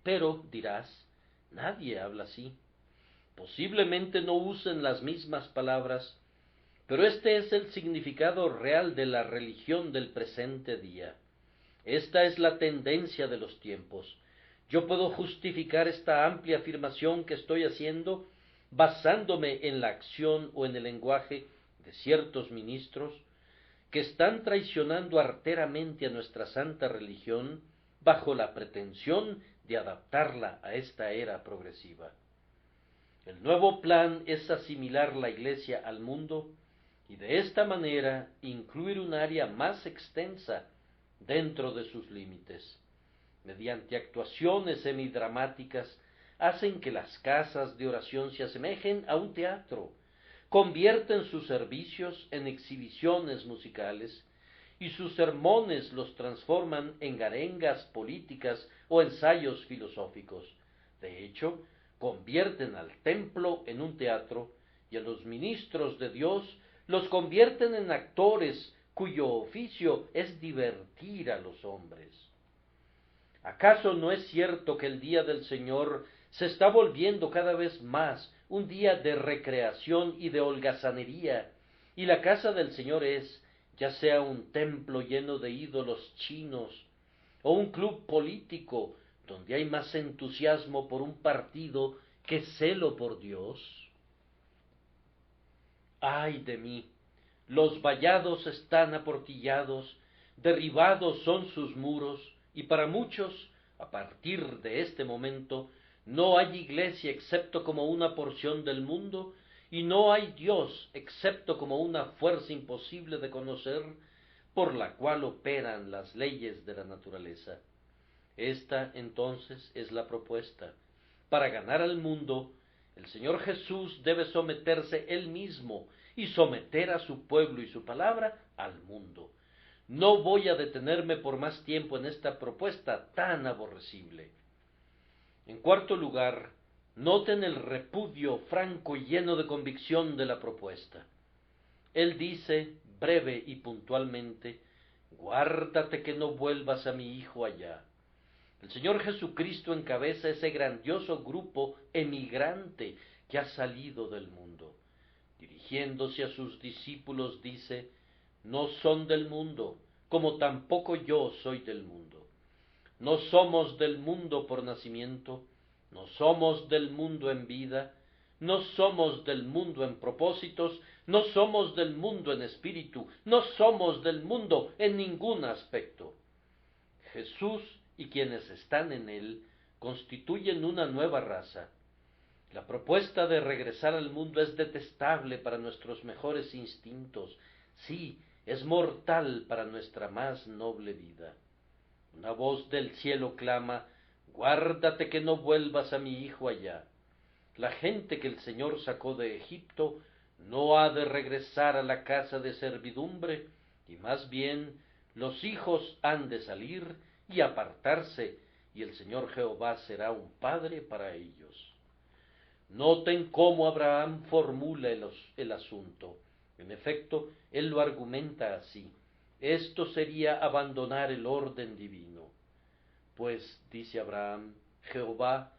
A: Pero, dirás, nadie habla así. Posiblemente no usen las mismas palabras, pero este es el significado real de la religión del presente día. Esta es la tendencia de los tiempos. Yo puedo justificar esta amplia afirmación que estoy haciendo basándome en la acción o en el lenguaje de ciertos ministros que están traicionando arteramente a nuestra santa religión bajo la pretensión de adaptarla a esta era progresiva. El nuevo plan es asimilar la Iglesia al mundo y de esta manera incluir un área más extensa dentro de sus límites. Mediante actuaciones semidramáticas hacen que las casas de oración se asemejen a un teatro, convierten sus servicios en exhibiciones musicales y sus sermones los transforman en arengas políticas o ensayos filosóficos. De hecho, convierten al templo en un teatro y a los ministros de Dios los convierten en actores cuyo oficio es divertir a los hombres. ¿Acaso no es cierto que el día del Señor se está volviendo cada vez más un día de recreación y de holgazanería, y la casa del Señor es, ya sea un templo lleno de ídolos chinos, o un club político donde hay más entusiasmo por un partido que celo por Dios? ¡Ay de mí! Los vallados están aportillados, derribados son sus muros, y para muchos, a partir de este momento, no hay iglesia excepto como una porción del mundo, y no hay Dios excepto como una fuerza imposible de conocer, por la cual operan las leyes de la naturaleza. Esta, entonces, es la propuesta. Para ganar al mundo, el Señor Jesús debe someterse Él mismo y someter a su pueblo y su palabra al mundo. No voy a detenerme por más tiempo en esta propuesta tan aborrecible. En cuarto lugar, noten el repudio franco y lleno de convicción de la propuesta. Él dice, breve y puntualmente, guárdate que no vuelvas a mi hijo allá. El Señor Jesucristo encabeza ese grandioso grupo emigrante que ha salido del mundo. Dirigiéndose a sus discípulos dice, no son del mundo, como tampoco yo soy del mundo. No somos del mundo por nacimiento, no somos del mundo en vida, no somos del mundo en propósitos, no somos del mundo en espíritu, no somos del mundo en ningún aspecto. Jesús y quienes están en él constituyen una nueva raza. La propuesta de regresar al mundo es detestable para nuestros mejores instintos, sí, es mortal para nuestra más noble vida. Una voz del cielo clama, guárdate que no vuelvas a mi hijo allá. La gente que el Señor sacó de Egipto no ha de regresar a la casa de servidumbre, y más bien los hijos han de salir y apartarse, y el Señor Jehová será un padre para ellos. Noten cómo Abraham formula el asunto. En efecto, él lo argumenta así. Esto sería abandonar el orden divino. Pues, dice Abraham, Jehová,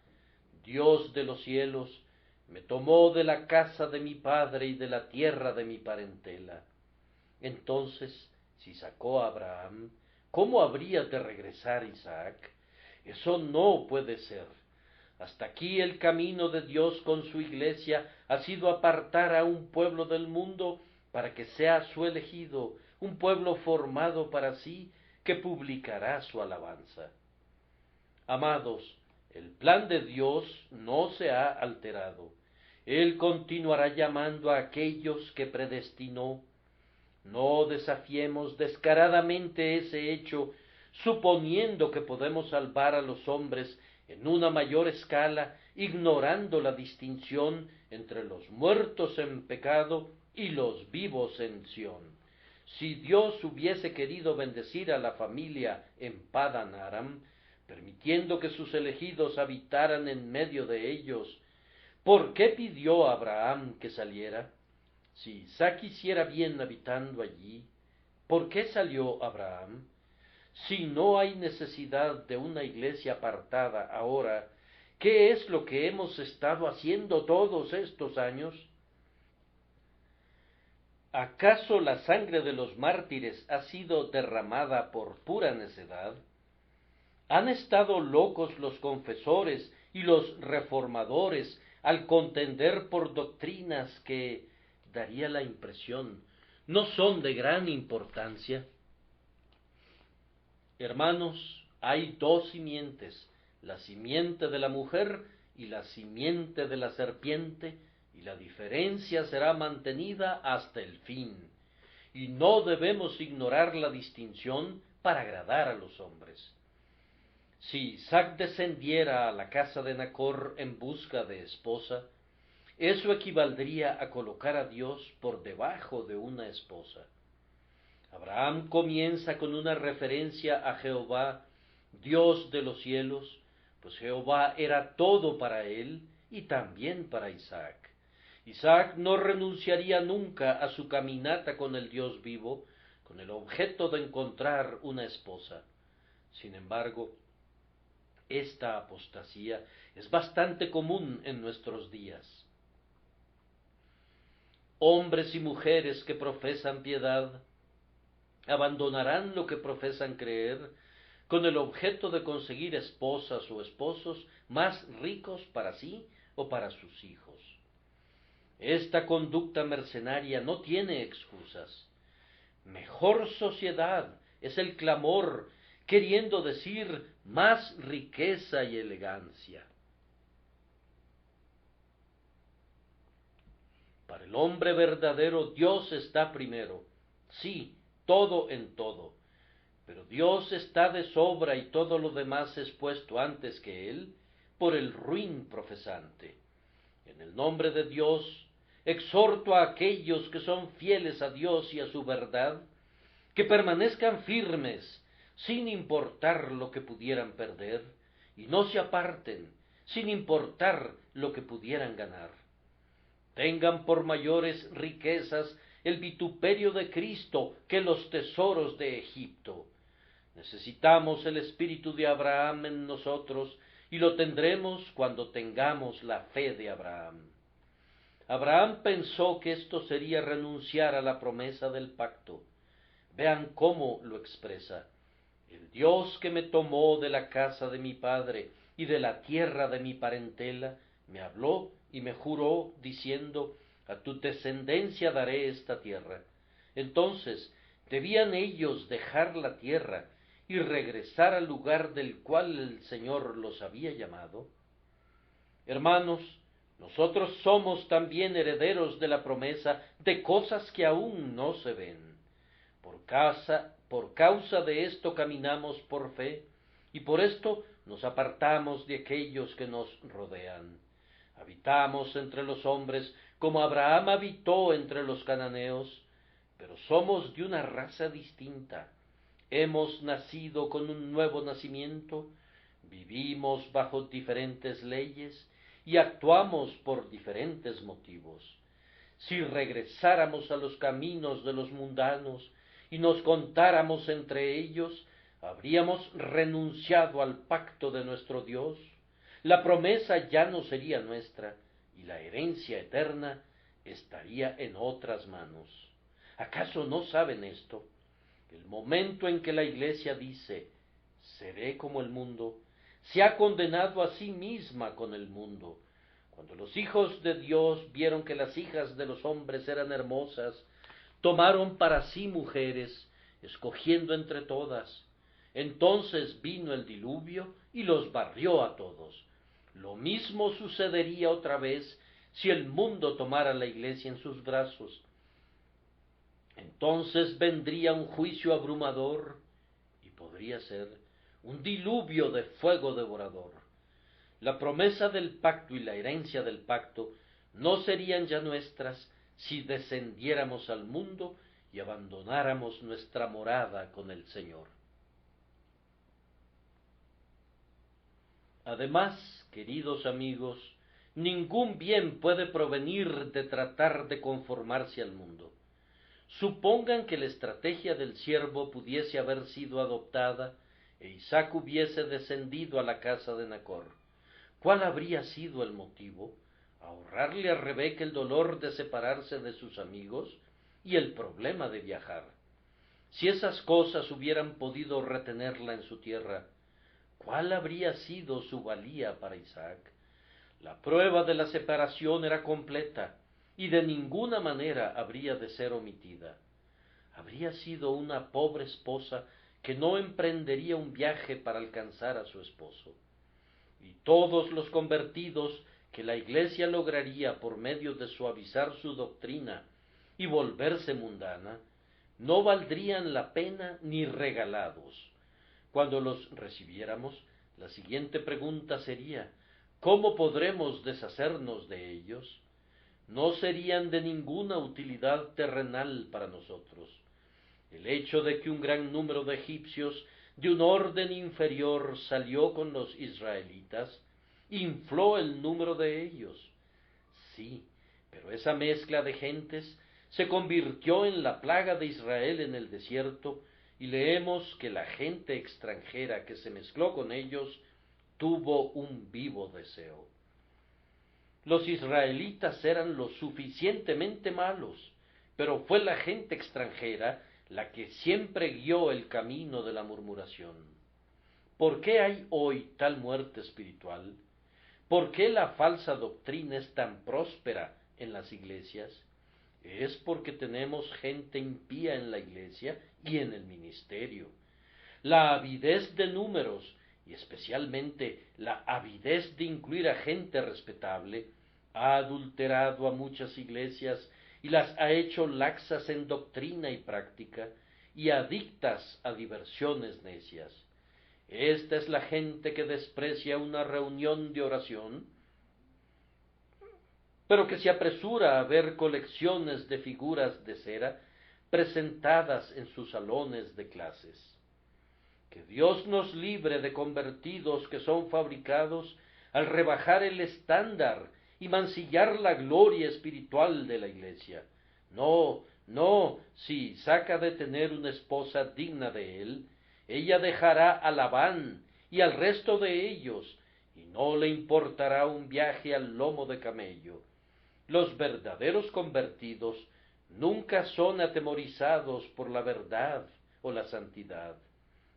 A: Dios de los cielos, me tomó de la casa de mi padre y de la tierra de mi parentela. Entonces, si sacó a Abraham, ¿cómo habría de regresar Isaac? Eso no puede ser. Hasta aquí el camino de Dios con su iglesia ha sido apartar a un pueblo del mundo para que sea su elegido, un pueblo formado para sí, que publicará su alabanza. Amados, el plan de Dios no se ha alterado. Él continuará llamando a aquellos que predestinó. No desafiemos descaradamente ese hecho, suponiendo que podemos salvar a los hombres en una mayor escala, ignorando la distinción entre los muertos en pecado y los vivos en Sión. Si Dios hubiese querido bendecir a la familia en Padan Aram, permitiendo que sus elegidos habitaran en medio de ellos, ¿por qué pidió a Abraham que saliera? Si Isaac hiciera bien habitando allí, ¿por qué salió Abraham? Si no hay necesidad de una iglesia apartada ahora, ¿qué es lo que hemos estado haciendo todos estos años? ¿Acaso la sangre de los mártires ha sido derramada por pura necedad? ¿Han estado locos los confesores y los reformadores al contender por doctrinas que, daría la impresión, no son de gran importancia? Hermanos, hay dos simientes, la simiente de la mujer y la simiente de la serpiente, y la diferencia será mantenida hasta el fin, y no debemos ignorar la distinción para agradar a los hombres. Si Isaac descendiera a la casa de Nacor en busca de esposa, eso equivaldría a colocar a Dios por debajo de una esposa. Abraham comienza con una referencia a Jehová, Dios de los cielos, pues Jehová era todo para él y también para Isaac. Isaac no renunciaría nunca a su caminata con el Dios vivo, con el objeto de encontrar una esposa. Sin embargo, esta apostasía es bastante común en nuestros días. Hombres y mujeres que profesan piedad abandonarán lo que profesan creer con el objeto de conseguir esposas o esposos más ricos para sí o para sus hijos. Esta conducta mercenaria no tiene excusas. Mejor sociedad es el clamor, queriendo decir más riqueza y elegancia. Para el hombre verdadero Dios está primero, sí, todo en todo, pero Dios está de sobra y todo lo demás es puesto antes que Él por el ruin profesante. En el nombre de Dios, exhorto a aquellos que son fieles a Dios y a su verdad, que permanezcan firmes, sin importar lo que pudieran perder, y no se aparten, sin importar lo que pudieran ganar. Tengan por mayores riquezas el vituperio de Cristo que los tesoros de Egipto. Necesitamos el espíritu de Abraham en nosotros, y lo tendremos cuando tengamos la fe de Abraham. Abraham pensó que esto sería renunciar a la promesa del pacto. Vean cómo lo expresa. El Dios que me tomó de la casa de mi padre y de la tierra de mi parentela, me habló y me juró, diciendo, a tu descendencia daré esta tierra. Entonces, ¿debían ellos dejar la tierra y regresar al lugar del cual el Señor los había llamado? Hermanos, nosotros somos también herederos de la promesa de cosas que aún no se ven. Por causa de esto caminamos por fe, y por esto nos apartamos de aquellos que nos rodean. Habitamos entre los hombres como Abraham habitó entre los cananeos, pero somos de una raza distinta. Hemos nacido con un nuevo nacimiento, vivimos bajo diferentes leyes y actuamos por diferentes motivos. Si regresáramos a los caminos de los mundanos y nos contáramos entre ellos, habríamos renunciado al pacto de nuestro Dios. La promesa ya no sería nuestra y la herencia eterna estaría en otras manos. ¿Acaso no saben esto? El momento en que la Iglesia dice, seré como el mundo, se ha condenado a sí misma con el mundo. Cuando los hijos de Dios vieron que las hijas de los hombres eran hermosas, tomaron para sí mujeres, escogiendo entre todas. Entonces vino el diluvio y los barrió a todos. Lo mismo sucedería otra vez si el mundo tomara la Iglesia en sus brazos. Entonces vendría un juicio abrumador y podría ser un diluvio de fuego devorador. La promesa del pacto y la herencia del pacto no serían ya nuestras si descendiéramos al mundo y abandonáramos nuestra morada con el Señor. Además, queridos amigos, ningún bien puede provenir de tratar de conformarse al mundo. Supongan que la estrategia del siervo pudiese haber sido adoptada e Isaac hubiese descendido a la casa de Nacor. ¿Cuál habría sido el motivo? Ahorrarle a Rebeca el dolor de separarse de sus amigos y el problema de viajar. Si esas cosas hubieran podido retenerla en su tierra, ¿cuál habría sido su valía para Isaac? La prueba de la separación era completa y de ninguna manera habría de ser omitida. Habría sido una pobre esposa que no emprendería un viaje para alcanzar a su esposo. Y todos los convertidos que la Iglesia lograría por medio de suavizar su doctrina y volverse mundana, no valdrían la pena ni regalados. Cuando los recibiéramos, la siguiente pregunta sería, ¿cómo podremos deshacernos de ellos? No serían de ninguna utilidad terrenal para nosotros. El hecho de que un gran número de egipcios de un orden inferior salió con los israelitas, infló el número de ellos. Sí, pero esa mezcla de gentes se convirtió en la plaga de Israel en el desierto, y leemos que la gente extranjera que se mezcló con ellos tuvo un vivo deseo. Los israelitas eran lo suficientemente malos, pero fue la gente extranjera la que siempre guió el camino de la murmuración. ¿Por qué hay hoy tal muerte espiritual? ¿Por qué la falsa doctrina es tan próspera en las iglesias? Es porque tenemos gente impía en la iglesia y en el ministerio. La avidez de números, y especialmente la avidez de incluir a gente respetable, ha adulterado a muchas iglesias y las ha hecho laxas en doctrina y práctica, y adictas a diversiones necias. Esta es la gente que desprecia una reunión de oración, pero que se apresura a ver colecciones de figuras de cera presentadas en sus salones de clases. Que Dios nos libre de convertidos que son fabricados al rebajar el estándar y mancillar la gloria espiritual de la iglesia. No, no, si saca de tener una esposa digna de él, ella dejará a Labán y al resto de ellos, y no le importará un viaje al lomo de camello. Los verdaderos convertidos nunca son atemorizados por la verdad o la santidad.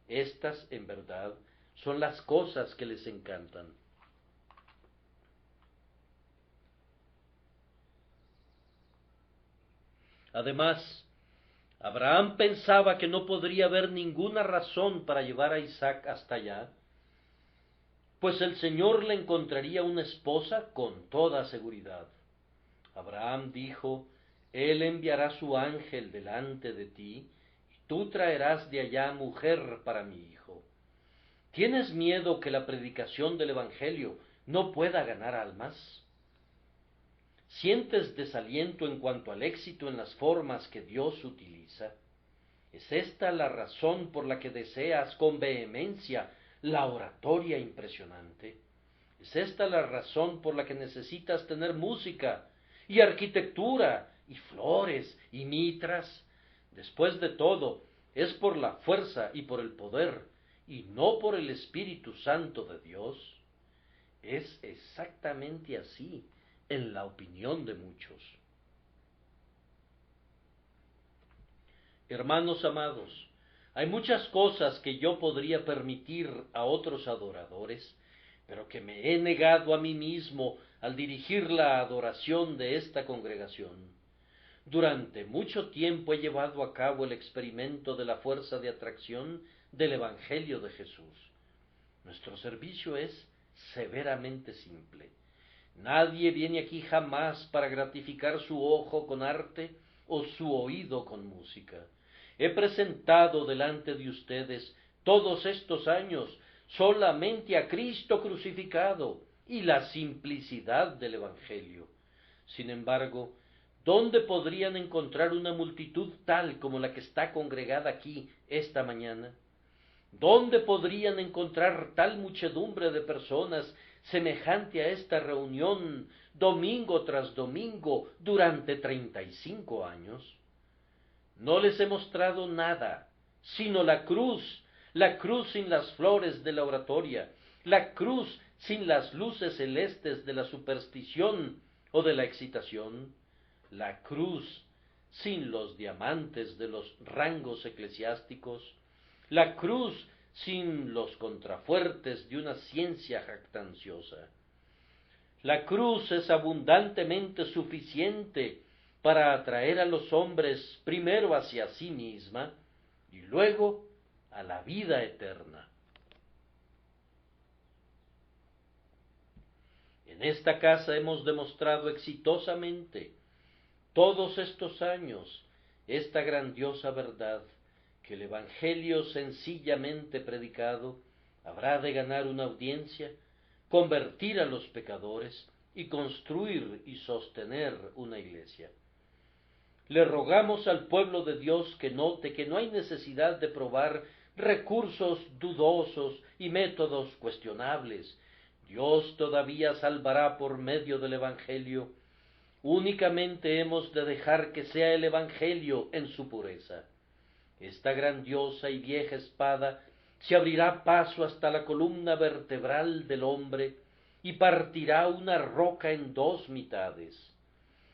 A: Estas, en verdad, son las cosas que les encantan. Además, Abraham pensaba que no podría haber ninguna razón para llevar a Isaac hasta allá, pues el Señor le encontraría una esposa con toda seguridad. Abraham dijo: Él enviará su ángel delante de ti, y tú traerás de allá mujer para mi hijo. ¿Tienes miedo que la predicación del Evangelio no pueda ganar almas? ¿Sientes desaliento en cuanto al éxito en las formas que Dios utiliza? ¿Es esta la razón por la que deseas con vehemencia la oratoria impresionante? ¿Es esta la razón por la que necesitas tener música y arquitectura y flores y mitras? Después de todo, es por la fuerza y por el poder, y no por el Espíritu Santo de Dios. Es exactamente así, en la opinión de muchos. Hermanos amados, hay muchas cosas que yo podría permitir a otros adoradores, pero que me he negado a mí mismo al dirigir la adoración de esta congregación. Durante mucho tiempo he llevado a cabo el experimento de la fuerza de atracción del Evangelio de Jesús. Nuestro servicio es severamente simple. Nadie viene aquí jamás para gratificar su ojo con arte o su oído con música. He presentado delante de ustedes todos estos años solamente a Cristo crucificado y la simplicidad del Evangelio. Sin embargo, ¿dónde podrían encontrar una multitud tal como la que está congregada aquí esta mañana? ¿Dónde podrían encontrar tal muchedumbre de personas semejante a esta reunión domingo tras domingo durante 35 años? No les he mostrado nada, sino la cruz sin las flores de la oratoria, la cruz sin las luces celestes de la superstición o de la excitación, la cruz sin los diamantes de los rangos eclesiásticos, la cruz sin los contrafuertes de una ciencia jactanciosa. La cruz es abundantemente suficiente para atraer a los hombres primero hacia sí misma y luego a la vida eterna. En esta casa hemos demostrado exitosamente todos estos años esta grandiosa verdad, que el Evangelio sencillamente predicado habrá de ganar una audiencia, convertir a los pecadores y construir y sostener una iglesia. Le rogamos al pueblo de Dios que note que no hay necesidad de probar recursos dudosos y métodos cuestionables. Dios todavía salvará por medio del Evangelio. Únicamente hemos de dejar que sea el Evangelio en su pureza. Esta grandiosa y vieja espada se abrirá paso hasta la columna vertebral del hombre y partirá una roca en dos mitades.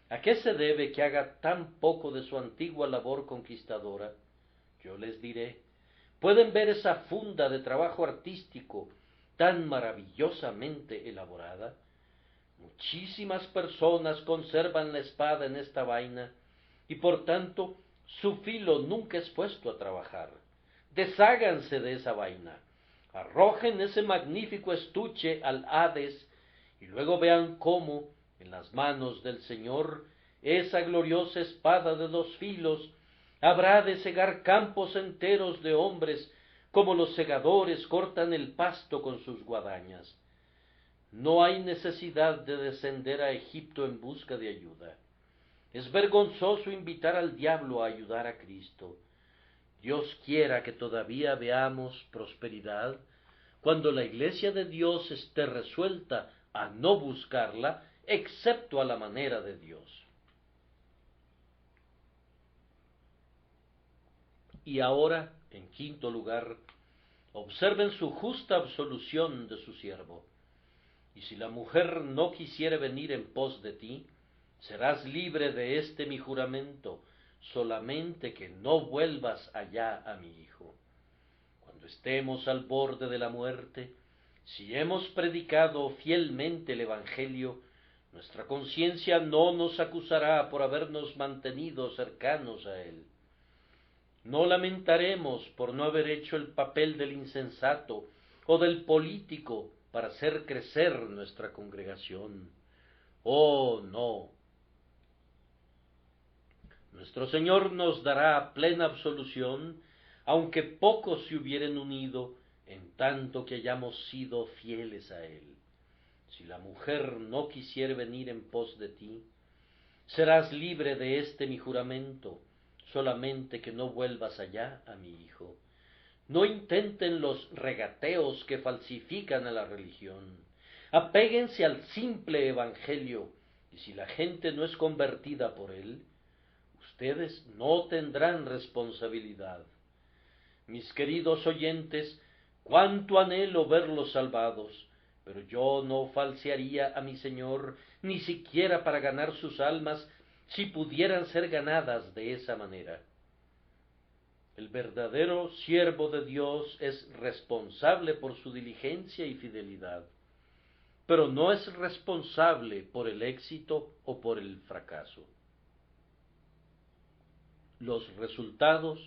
A: ¿A qué se debe que haga tan poco de su antigua labor conquistadora? Yo les diré: pueden ver esa funda de trabajo artístico tan maravillosamente elaborada. Muchísimas personas conservan la espada en esta vaina y por tanto su filo nunca es puesto a trabajar. Desháganse de esa vaina, arrojen ese magnífico estuche al Hades y luego vean cómo en las manos del Señor esa gloriosa espada de 2 filos habrá de cegar campos enteros de hombres como los segadores cortan el pasto con sus guadañas. No hay necesidad de descender a Egipto en busca de ayuda. Es vergonzoso invitar al diablo a ayudar a Cristo. Dios quiera que todavía veamos prosperidad cuando la Iglesia de Dios esté resuelta a no buscarla, excepto a la manera de Dios. Y ahora, en quinto lugar, observen su justa absolución de su siervo. Y si la mujer no quisiere venir en pos de ti, serás libre de este mi juramento, solamente que no vuelvas allá a mi hijo. Cuando estemos al borde de la muerte, si hemos predicado fielmente el Evangelio, nuestra conciencia no nos acusará por habernos mantenido cercanos a él. No lamentaremos por no haber hecho el papel del insensato o del político para hacer crecer nuestra congregación. Oh, no. Nuestro Señor nos dará plena absolución, aunque pocos se hubieren unido, en tanto que hayamos sido fieles a Él. Si la mujer no quisiere venir en pos de ti, serás libre de este mi juramento, solamente que no vuelvas allá a mi hijo. No intenten los regateos que falsifican a la religión. Apéguense al simple evangelio, y si la gente no es convertida por él, ustedes no tendrán responsabilidad. Mis queridos oyentes, cuánto anhelo verlos salvados, pero yo no falsearía a mi Señor, ni siquiera para ganar sus almas, si pudieran ser ganadas de esa manera. El verdadero siervo de Dios es responsable por su diligencia y fidelidad, pero no es responsable por el éxito o por el fracaso. Los resultados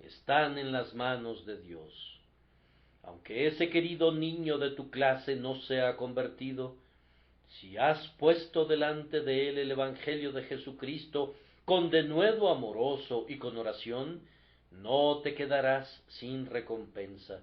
A: están en las manos de Dios. Aunque ese querido niño de tu clase no sea convertido, si has puesto delante de él el Evangelio de Jesucristo con denuedo amoroso y con oración, no te quedarás sin recompensa.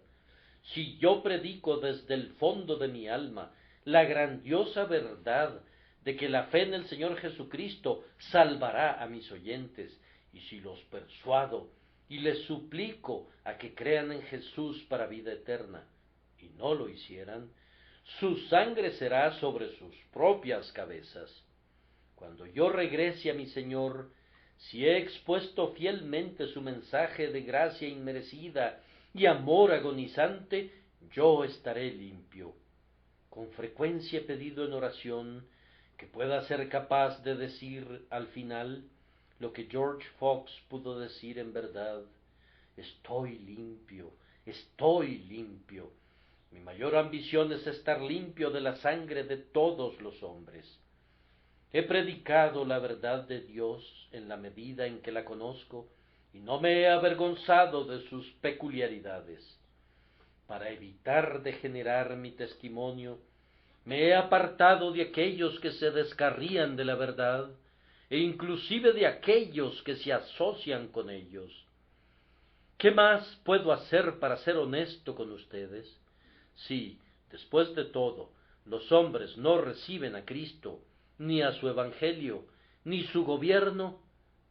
A: Si yo predico desde el fondo de mi alma la grandiosa verdad de que la fe en el Señor Jesucristo salvará a mis oyentes, y si los persuado y les suplico a que crean en Jesús para vida eterna, y no lo hicieran, su sangre será sobre sus propias cabezas. Cuando yo regrese a mi Señor, si he expuesto fielmente su mensaje de gracia inmerecida y amor agonizante, yo estaré limpio. Con frecuencia he pedido en oración que pueda ser capaz de decir al final lo que George Fox pudo decir en verdad: estoy limpio, estoy limpio. Mi mayor ambición es estar limpio de la sangre de todos los hombres. He predicado la verdad de Dios en la medida en que la conozco, y no me he avergonzado de sus peculiaridades. Para evitar degenerar mi testimonio, me he apartado de aquellos que se descarrían de la verdad, e inclusive de aquellos que se asocian con ellos. ¿Qué más puedo hacer para ser honesto con ustedes? Si, después de todo, los hombres no reciben a Cristo, ni a su Evangelio, ni su gobierno,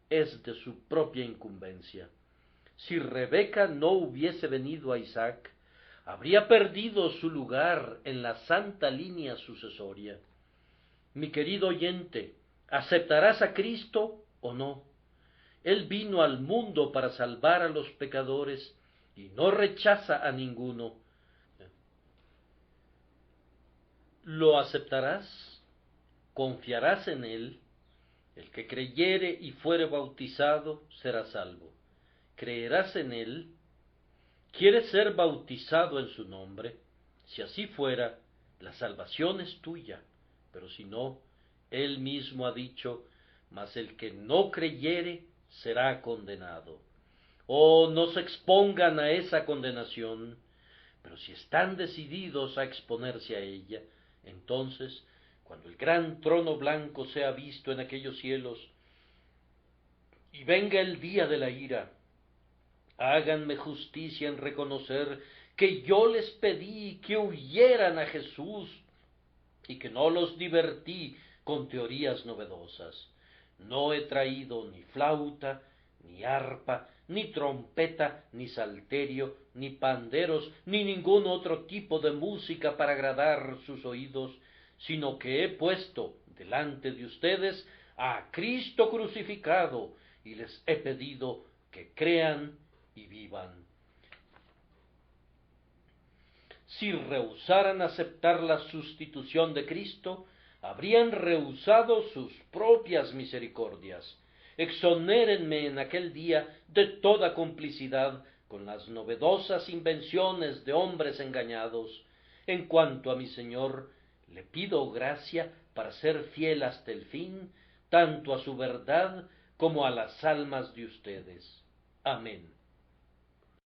A: es de su propia incumbencia. Si Rebeca no hubiese venido a Isaac, habría perdido su lugar en la santa línea sucesoria. Mi querido oyente, ¿aceptarás a Cristo o no? Él vino al mundo para salvar a los pecadores y no rechaza a ninguno. ¿Lo aceptarás? ¿Confiarás en él? El que creyere y fuere bautizado será salvo. ¿Creerás en él? ¿Quieres ser bautizado en su nombre? Si así fuera, la salvación es tuya, pero si no, él mismo ha dicho, mas el que no creyere será condenado. Oh, no se expongan a esa condenación, pero si están decididos a exponerse a ella, entonces, cuando el gran trono blanco sea visto en aquellos cielos, y venga el día de la ira, háganme justicia en reconocer que yo les pedí que huyeran a Jesús y que no los divertí con teorías novedosas. No he traído ni flauta, ni arpa, ni trompeta, ni salterio, ni panderos, ni ningún otro tipo de música para agradar sus oídos, sino que he puesto delante de ustedes a Cristo crucificado, y les he pedido que crean y vivan. Si rehusaran aceptar la sustitución de Cristo, habrían rehusado sus propias misericordias. Exonérenme en aquel día de toda complicidad con las novedosas invenciones de hombres engañados. En cuanto a mi Señor, le pido gracia para ser fiel hasta el fin, tanto a su verdad como a las almas de ustedes. Amén.